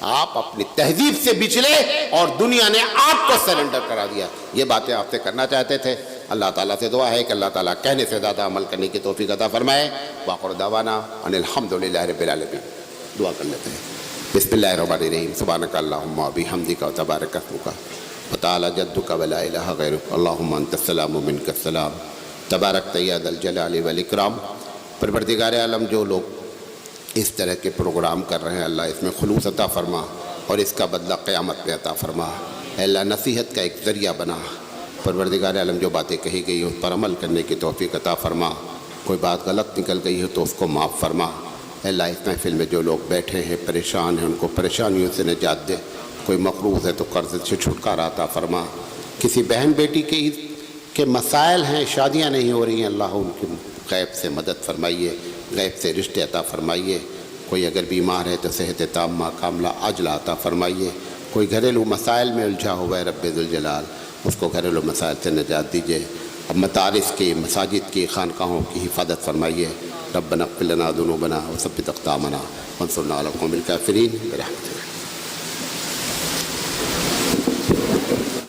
آپ اپنی تہذیب سے بچلے اور دنیا نے آپ کو سرنڈر کرا دیا. یہ باتیں آپ سے کرنا چاہتے تھے. اللہ تعالیٰ سے دعا ہے کہ اللہ تعالیٰ کہنے سے زیادہ عمل کرنے کی توفیق عطا فرمائے. وآخر دعوانا ان الحمدللہ رب العالمین. دعا کر لیتے ہیں. بسم اللہ الرحمن الرحیم. سبحانک اللہم وبحمدک وتبارک اسمک وتعالی جدک ولا الہ غیرک. اللہم انت السلام ومنک السلام. تبارک یا ذا الجلال والاکرام. پروردگار عالم جو لوگ اس طرح کے پروگرام کر رہے ہیں اللہ اس میں خلوص عطا فرما اور اس کا بدلہ قیامت میں عطا فرما. اے اللہ نصیحت کا ایک ذریعہ بنا. پروردگار عالم جو باتیں کہی گئی اس پر عمل کرنے کی توفیق عطا فرما. کوئی بات غلط نکل گئی ہے تو اس کو معاف فرما. اے اللہ اس محفل میں جو لوگ بیٹھے ہیں پریشان ہیں ان کو پریشانیوں سے نجات دے. کوئی مقروض ہے تو قرض سے چھٹکارا عطا فرما. کسی بہن بیٹی کے مسائل ہیں، شادیاں نہیں ہو رہی ہیں، اللہ ان کی غیب سے مدد فرمائیے، غیب سے رشتے عطا فرمائیے. کوئی اگر بیمار ہے تو صحت تامہ کاملہ عاجلہ عطا فرمائیے. کوئی گھریلو مسائل میں الجھا ہوا ہے رب ذوالجلال اس کو گھریلو مسائل سے نجات دیجیے. اب مدارس کی، مساجد کی، خانقاہوں کی حفاظت فرمائیے. ربنا اغفر لنا ذنوبنا وثبت اقدامنا وانصرنا علی القوم الکافرین برحمتک.